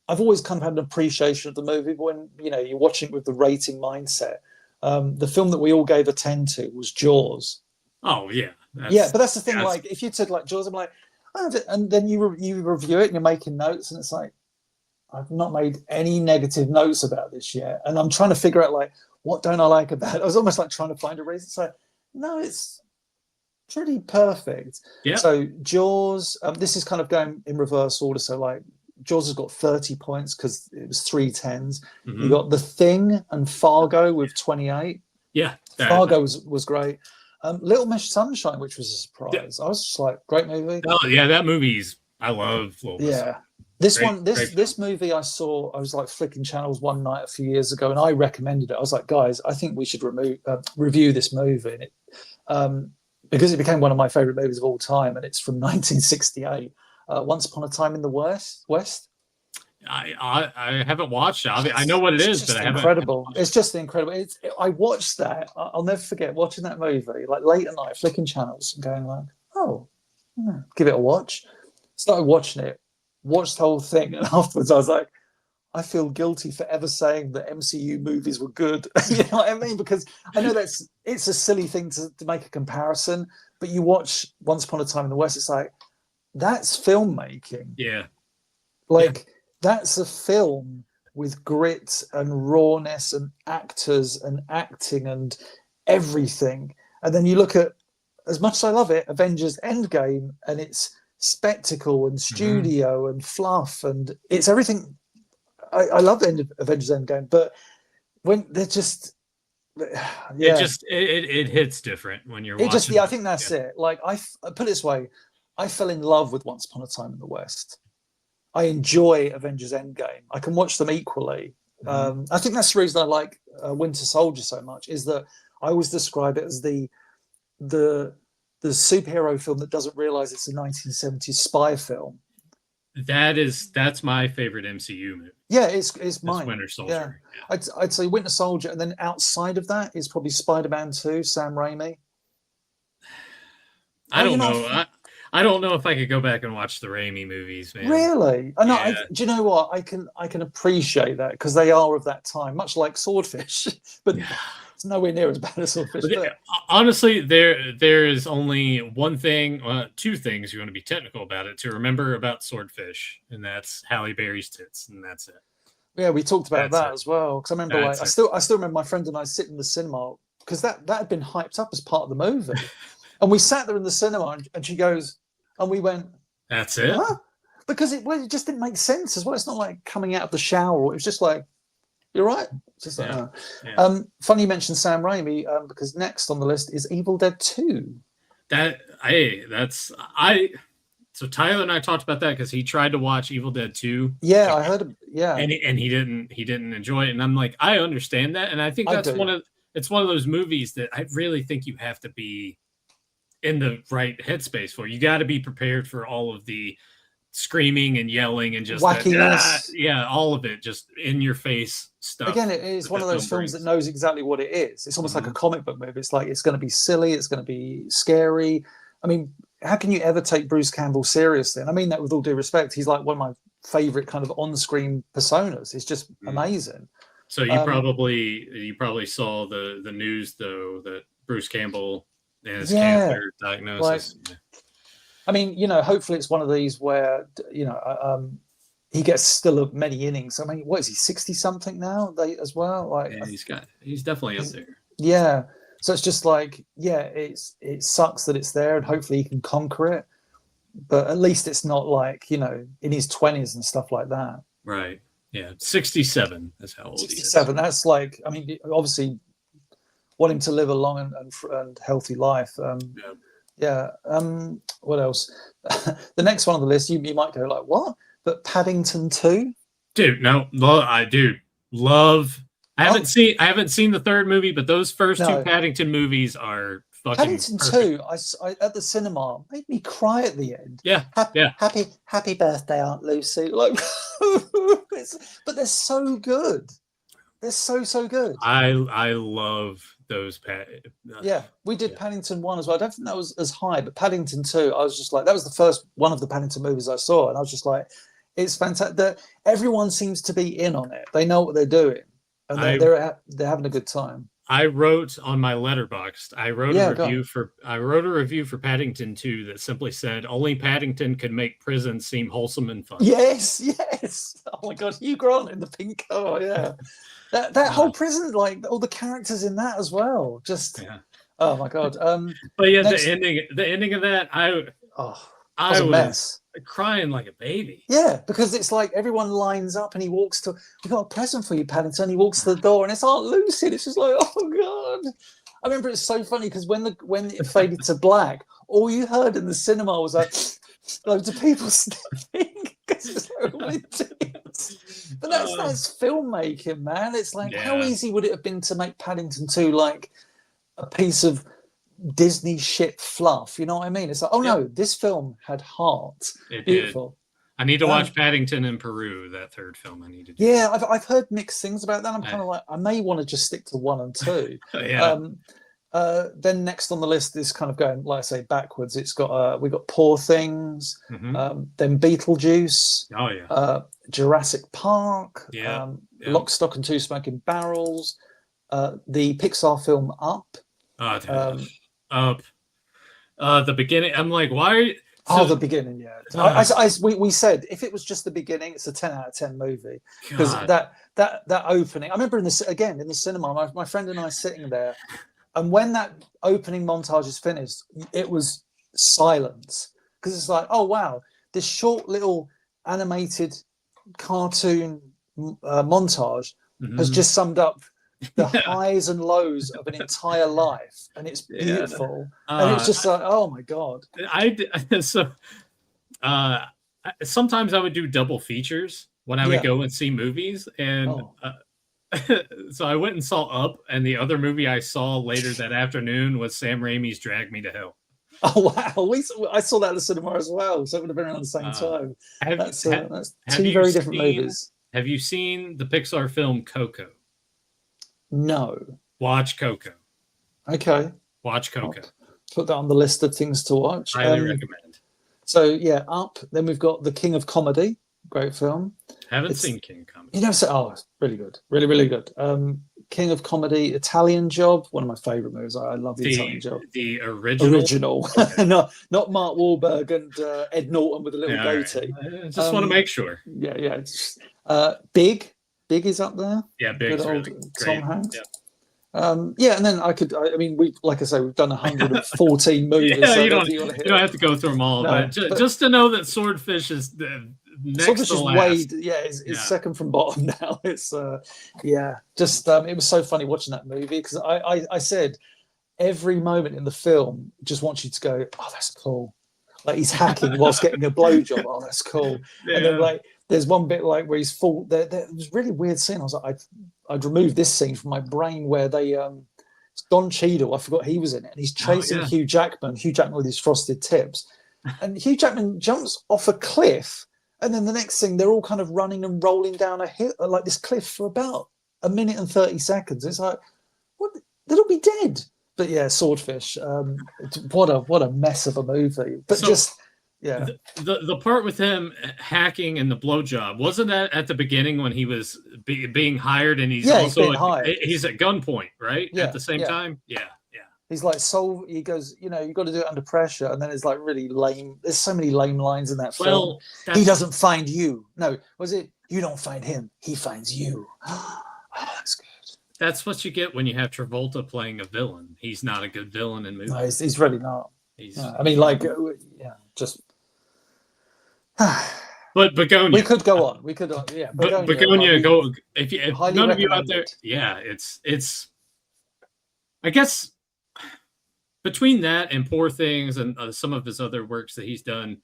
I've always kind of had an appreciation of the movie, but when you're watching it with the rating mindset. The film that we all gave a 10 to was Jaws. Oh yeah, but that's the thing. Like, if you said like Jaws, I'm like, and then you review it and you're making notes, and it's like, I've not made any negative notes about this yet, and I'm trying to figure out like, what don't I like about it? I was almost like trying to find a reason. So, no, it's pretty perfect. Yeah. So Jaws, this is kind of going in reverse order. So like, Jaws has got 30 points because it was 3 10s. You got The Thing and Fargo with 28. Yeah, Fargo was great. Little Miss Sunshine, which was a surprise. I was just like, great movie. Oh yeah, that movie's I love. This movie I saw. I was like flicking channels one night a few years ago, and I recommended it. I was like, guys, I think we should review this movie, and it because it became one of my favorite movies of all time, and it's from 1968. Once Upon a Time in the West. I haven't watched it. I know what it is, but I haven't. Incredible. It's just incredible. I watched that. I'll never forget watching that movie, like late at night, flicking channels, and going like, oh, give it a watch. Started watching it, watched the whole thing, and afterwards I was like, I feel guilty for ever saying that MCU movies were good. You know what I mean? Because I know it's a silly thing to make a comparison, but you watch Once Upon a Time in the West, it's like, that's filmmaking. Yeah. That's a film with grit and rawness and actors and acting and everything. And then you look at, as much as I love it, Avengers Endgame, and it's spectacle and studio and fluff, and it's everything. I love Avengers Endgame, but when they're just, it hits different when you're watching. I think that's it. Like, I put it this way, I fell in love with Once Upon a Time in the West. I enjoy Avengers Endgame. I can watch them equally. I think that's the reason I like Winter Soldier so much, is that I always describe it as the superhero film that doesn't realize it's a 1970s spy film. That's my favorite MCU movie. Yeah, it's mine. Winter Soldier. Yeah. I'd say Winter Soldier, and then outside of that is probably Spider-Man 2, Sam Raimi. I don't know. I don't know if I could go back and watch the Raimi movies, man. Really? I know. Do you know what? I can appreciate that because they are of that time, much like Swordfish, but it's nowhere near as bad as Swordfish. But honestly, there is only one thing, two things you want to be technical about it to remember about Swordfish, and that's Halle Berry's tits, and that's it. Yeah, we talked about that as well. Because I remember, I still remember my friend and I sitting in the cinema because that had been hyped up as part of the movie, and we sat there in the cinema, and she goes. And we went, that's it. Huh? because it just didn't make sense as well. It's not like coming out of the shower. It was just like, you're right. It's just like, Yeah. funny you mentioned Sam Raimi, because next on the list is Evil Dead 2. So Tyler and I talked about that because he tried to watch Evil Dead 2. Yeah, I heard. Yeah, and he didn't enjoy it, and I'm like, I understand that, and I think that's one of those movies that I really think you have to be in the right headspace for. You got to be prepared for all of the screaming and yelling and just wackiness. All of it, just in your face stuff. Again, it is one of those films that knows exactly what it is. It's almost like a comic book movie. It's like, it's going to be silly, it's going to be scary. I mean, how can you ever take Bruce Campbell seriously? And I mean that with all due respect. He's like one of my favorite kind of on-screen personas. It's just amazing. So you probably saw the news though that Bruce Campbell has cancer diagnosis. I mean, hopefully it's one of these where, he gets still many innings. I mean, what is he, 60 something now? As well? Like, he's definitely up there. Yeah. So it's just like, it sucks that it's there, and hopefully he can conquer it. But at least it's not like, in his 20s and stuff like that. Right. Yeah. 67 is how old 67. That's like, I mean, obviously want him to live a long and healthy life. What else? The next one on the list, you might go like, what? But Paddington 2? Dude, no, I do love. I haven't seen the third movie, but those first two Paddington movies are fucking Paddington perfect. 2, I at the cinema made me cry at the end. Yeah. Happy birthday, Aunt Lucy. Like, but they're so good. They're so good. I love those. We did Paddington 1 as well. I don't think that was as high, but Paddington 2, I was just like, that was the first one of the Paddington movies I saw, and I was just like, it's fantastic. Everyone seems to be in on it. They know what they're doing, and they're having a good time. I wrote on my Letterboxd. I wrote a review for Paddington 2 that simply said, "Only Paddington could make prison seem wholesome and fun." Yes. Oh my God, Hugh Grant in the pink. Oh yeah, that whole prison, like all the characters in that as well. Just oh my God. But yeah, the ending of that, I was a mess. Crying like a baby. Yeah, because it's like everyone lines up and he walks to, "We got a present for you, Paddington." He walks to the door and it's Aunt Lucy. And it's just like, oh God. I remember it's so funny because when it faded to black, all you heard in the cinema was like loads of people sniffing because it's like all intense. But that's filmmaking, man. It's like, how easy would it have been to make Paddington 2 like a piece of Disney shit fluff? You know what I mean? It's like, no, this film had heart. It Beautiful. Did. I need to watch Paddington in Peru, that third film I need to do. Yeah, I've heard mixed things about that. I'm kind of like, I may want to just stick to 1 and 2. Then next on the list is kind of going, like I say, backwards. It's got we got Poor Things, then Beetlejuice, Jurassic Park, Lock, Stock and Two Smoking Barrels, the Pixar film Up. Up. The beginning. I'm like, why? The beginning. Yeah. We said if it was just the beginning, it's a 10 out of 10 movie, because that opening. I remember in the cinema, my friend and I sitting there, and when that opening montage is finished, it was silence, because it's like, oh wow, this short little animated cartoon montage has just summed up the highs and lows of an entire life, and it's beautiful. And it's just like, oh my God. Sometimes I would do double features when I would go and see movies, and so I went and saw Up, and the other movie I saw later that afternoon was Sam Raimi's Drag Me to Hell. Oh wow! I saw that at the cinema as well, so it would have been around the same time. That's two very different movies. Have you seen the Pixar film Coco? No. Watch Coco. Okay. Watch Coco. I'll put that on the list of things to watch. Highly recommend. So Up. Then we've got The King of Comedy. Great film. Haven't seen King of Comedy. You never said? Oh, it's really good. Really, really good. King of Comedy, Italian Job. One of my favorite movies. I love the Italian Job. The original. Okay. Not Mark Wahlberg and Ed Norton with a little goatee. Right. I just want to make sure. Yeah. Big is up there. Yeah, Big's really great. Tom Hanks. Yeah. And then we've done 114 movies. You don't have to go through them all, but just to know that Swordfish is next Swordfish to is last. Wade. Yeah, is Yeah. second from bottom now. It's just it was so funny watching that movie because I said every moment in the film just wants you to go, oh, that's cool. Like he's hacking whilst getting a blowjob. Oh, that's cool. Yeah. And then like there's one bit like where he's full. There was a really weird scene. I was like, I'd removed this scene from my brain where they it's Don Cheadle. I forgot he was in it, and he's chasing yeah. Hugh Jackman. Hugh Jackman with his frosted tips, and Hugh Jackman jumps off a cliff, and then the next thing they're all kind of running and rolling down a hill like this cliff for about a minute and 30 seconds. It's like, what? They'll be dead. But yeah, Swordfish. What a mess of a movie. But So, the part with him hacking and the blowjob, wasn't that at the beginning when he was being hired and he's also he's at gunpoint, right? Yeah, at the same time. Yeah. He's like he goes, you got to do it under pressure, and then it's like really lame. There's so many lame lines in that film. He doesn't find you. No, was it? You don't find him. He finds you. Oh, that's good. That's what you get when you have Travolta playing a villain. He's not a good villain in movies. No, he's really not. Just. But Begonia. We could go on. We could, yeah. Begonia, go if none of you out there. It. Yeah, it's. I guess between that and Poor Things and some of his other works that he's done,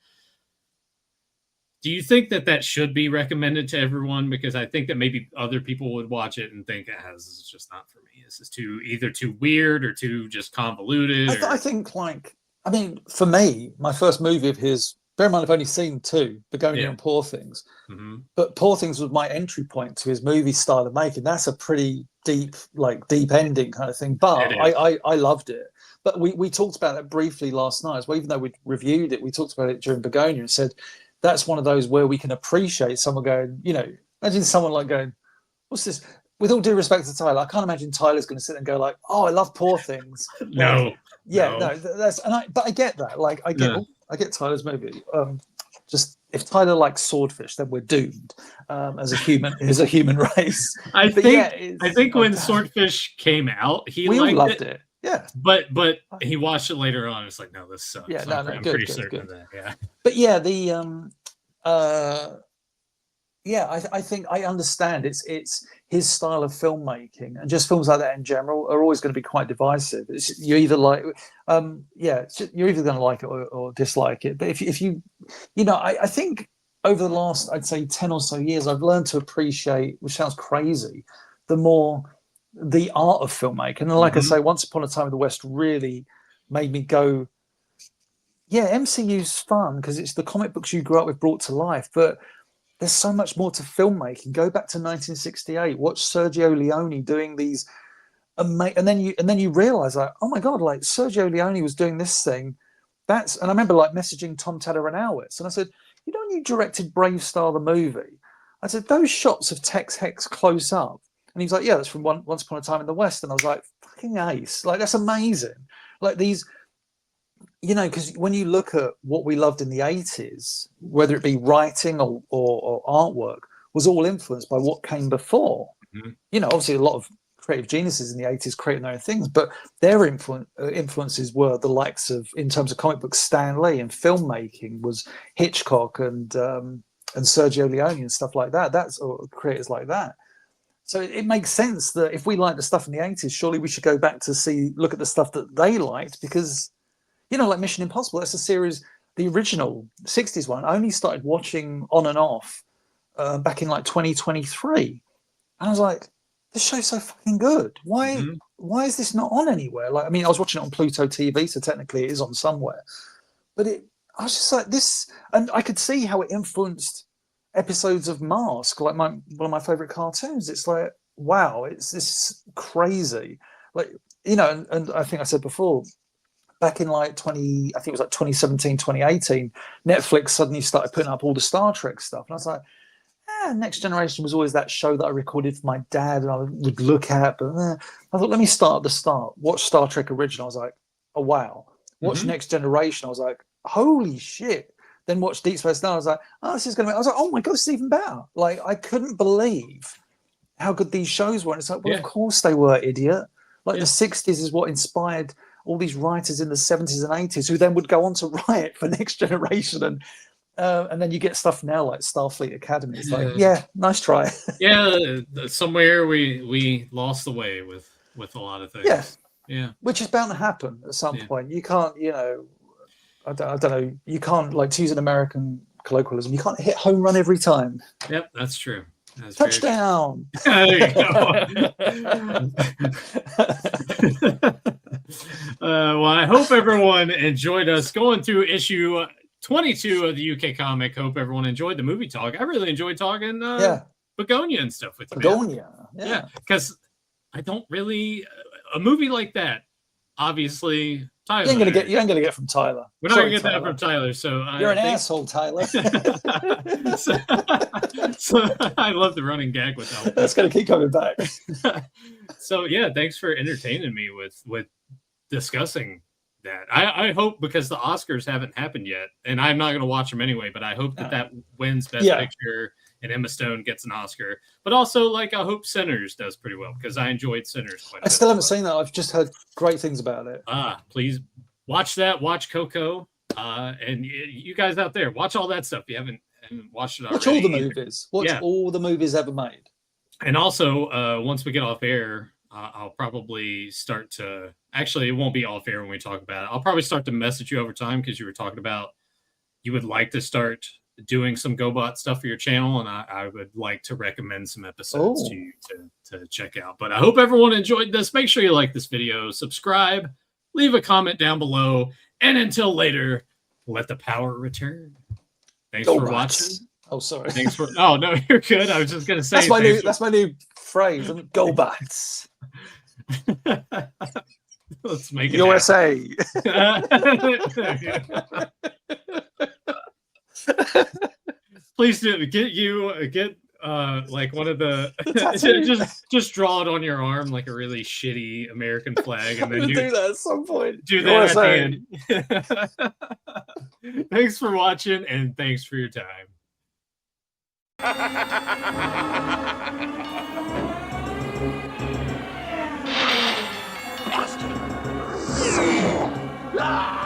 do you think that should be recommended to everyone? Because I think that maybe other people would watch it and think, this is just not for me. This is either too weird or too just convoluted. I think, for me, my first movie of his, bear in mind I've only seen two, Begonia and Poor Things. Mm-hmm. But Poor Things was my entry point to his movie style of making. That's a pretty deep ending kind of thing. But I loved it. But we talked about that briefly last night as well. Even though we reviewed it, we talked about it during Begonia and said, that's one of those where we can appreciate someone going, imagine someone like going, what's this? With all due respect to Tyler, I can't imagine Tyler's going to sit and go like, oh, I love Poor Things. No. But I get that. Like, I get Tyler's movie. Just if Tyler likes Swordfish, then we're doomed as a human race. I think when Swordfish came out, we all loved it. Yeah, but he watched it later on. It's like, no, this sucks. Yeah, I'm pretty certain of that. Yeah, but yeah, I think I understand. It's his style of filmmaking, and just films like that in general are always going to be quite divisive. You're either like, you're either going to like it or dislike it. But if you, I think over the last, I'd say 10 or so years, I've learned to appreciate, which sounds crazy, the art of filmmaking. And like I say, Once Upon a Time in the West really made me go, MCU's fun because it's the comic books you grew up with brought to life, but there's so much more to filmmaking. Go back to 1968, watch Sergio Leone doing these and then you realize like, oh my god, like Sergio Leone was doing this thing. And I remember like messaging Tom Taylor-Renowitz and I said, when you directed Brave Star the movie, I said, those shots of Tex Hex close up. And he was like, yeah, that's from Once Upon a Time in the West. And I was like, fucking ace. Like, that's amazing. Like these, because when you look at what we loved in the 80s, whether it be writing or artwork, was all influenced by what came before. Mm-hmm. Obviously a lot of creative geniuses in the 80s creating their own things, but their influences were the likes of, in terms of comic books, Stan Lee, and filmmaking was Hitchcock and Sergio Leone and stuff like that. That's or creators like that. So it makes sense that if we like the stuff in the 80s, surely we should go back to look at the stuff that they liked because, like Mission Impossible, that's a series, the original 60s one, I only started watching on and off back in like 2023. And I was like, this show's so fucking good. Why is this not on anywhere? Like, I mean, I was watching it on Pluto TV, so technically it is on somewhere. But I was just like this, and I could see how it influenced episodes of Mask, like one of my favorite cartoons. It's like, wow, it's this crazy, like, and I think I said before, back in like 2017, 2018, Netflix suddenly started putting up all the Star Trek stuff, and I was like, Next Generation was always that show that I recorded for my dad and I would look at, but I thought, let me start at the start, watch Star Trek Original. I was like, oh wow. Watch Next Generation, I was like, holy shit. Then watch Deep Space Nine. I was like, this is going to be... I was like, oh my God, this is even better. Like, I couldn't believe how good these shows were. And it's like, well, of course they were, idiot. Like, the 60s is what inspired all these writers in the 70s and 80s who then would go on to write for Next Generation. And then you get stuff now like Starfleet Academy. It's like, yeah, nice try. Yeah, somewhere we lost the way with a lot of things. Yeah. Yeah. Which is bound to happen at some point. You can't, I don't know, you can't, like, to use an American colloquialism, you can't hit home run every time. Yep, that's true. That's Touchdown. There you go. Well, I hope everyone enjoyed us going through issue 22 of the UK comic. Hope everyone enjoyed the movie talk. I really enjoyed talking Begonia and stuff with you. Begonia. Yeah, because I don't really a movie like that. Obviously, Tyler. You ain't gonna get from Tyler. We're not gonna get that from Tyler. So you're an asshole, Tyler. so I love the running gag with that. That's gonna keep coming back. So yeah, thanks for entertaining me with discussing that. I hope, because the Oscars haven't happened yet, and I'm not gonna watch them anyway, but I hope that wins Best Picture and Emma Stone gets an Oscar. But also, like, I hope Sinners does pretty well, because I enjoyed Sinners quite a bit. I still haven't seen that. I've just heard great things about it. Please watch that. Watch Coco. And you guys out there, watch all that stuff. If you haven't watched it already. Watch all the movies. Watch all the movies ever made. And also, once we get off air, I'll probably start to... Actually, it won't be off air when we talk about it. I'll probably start to message you over time, because you were talking about you would like to start doing some GoBot stuff for your channel, and I would like to recommend some episodes to you to check out. But I hope everyone enjoyed this. Make sure you like this video, subscribe, leave a comment down below, and until later, let the power return. Thanks for watching. Oh, sorry. Thanks for... Oh, no, you're good. I was just going to say... That's my new phrase. GoBots. Let's make it USA. Please do get like one of the just draw it on your arm like a really shitty American flag, and then do that at some point. Do that at the end. Thanks for watching, and thanks for your time. Ah!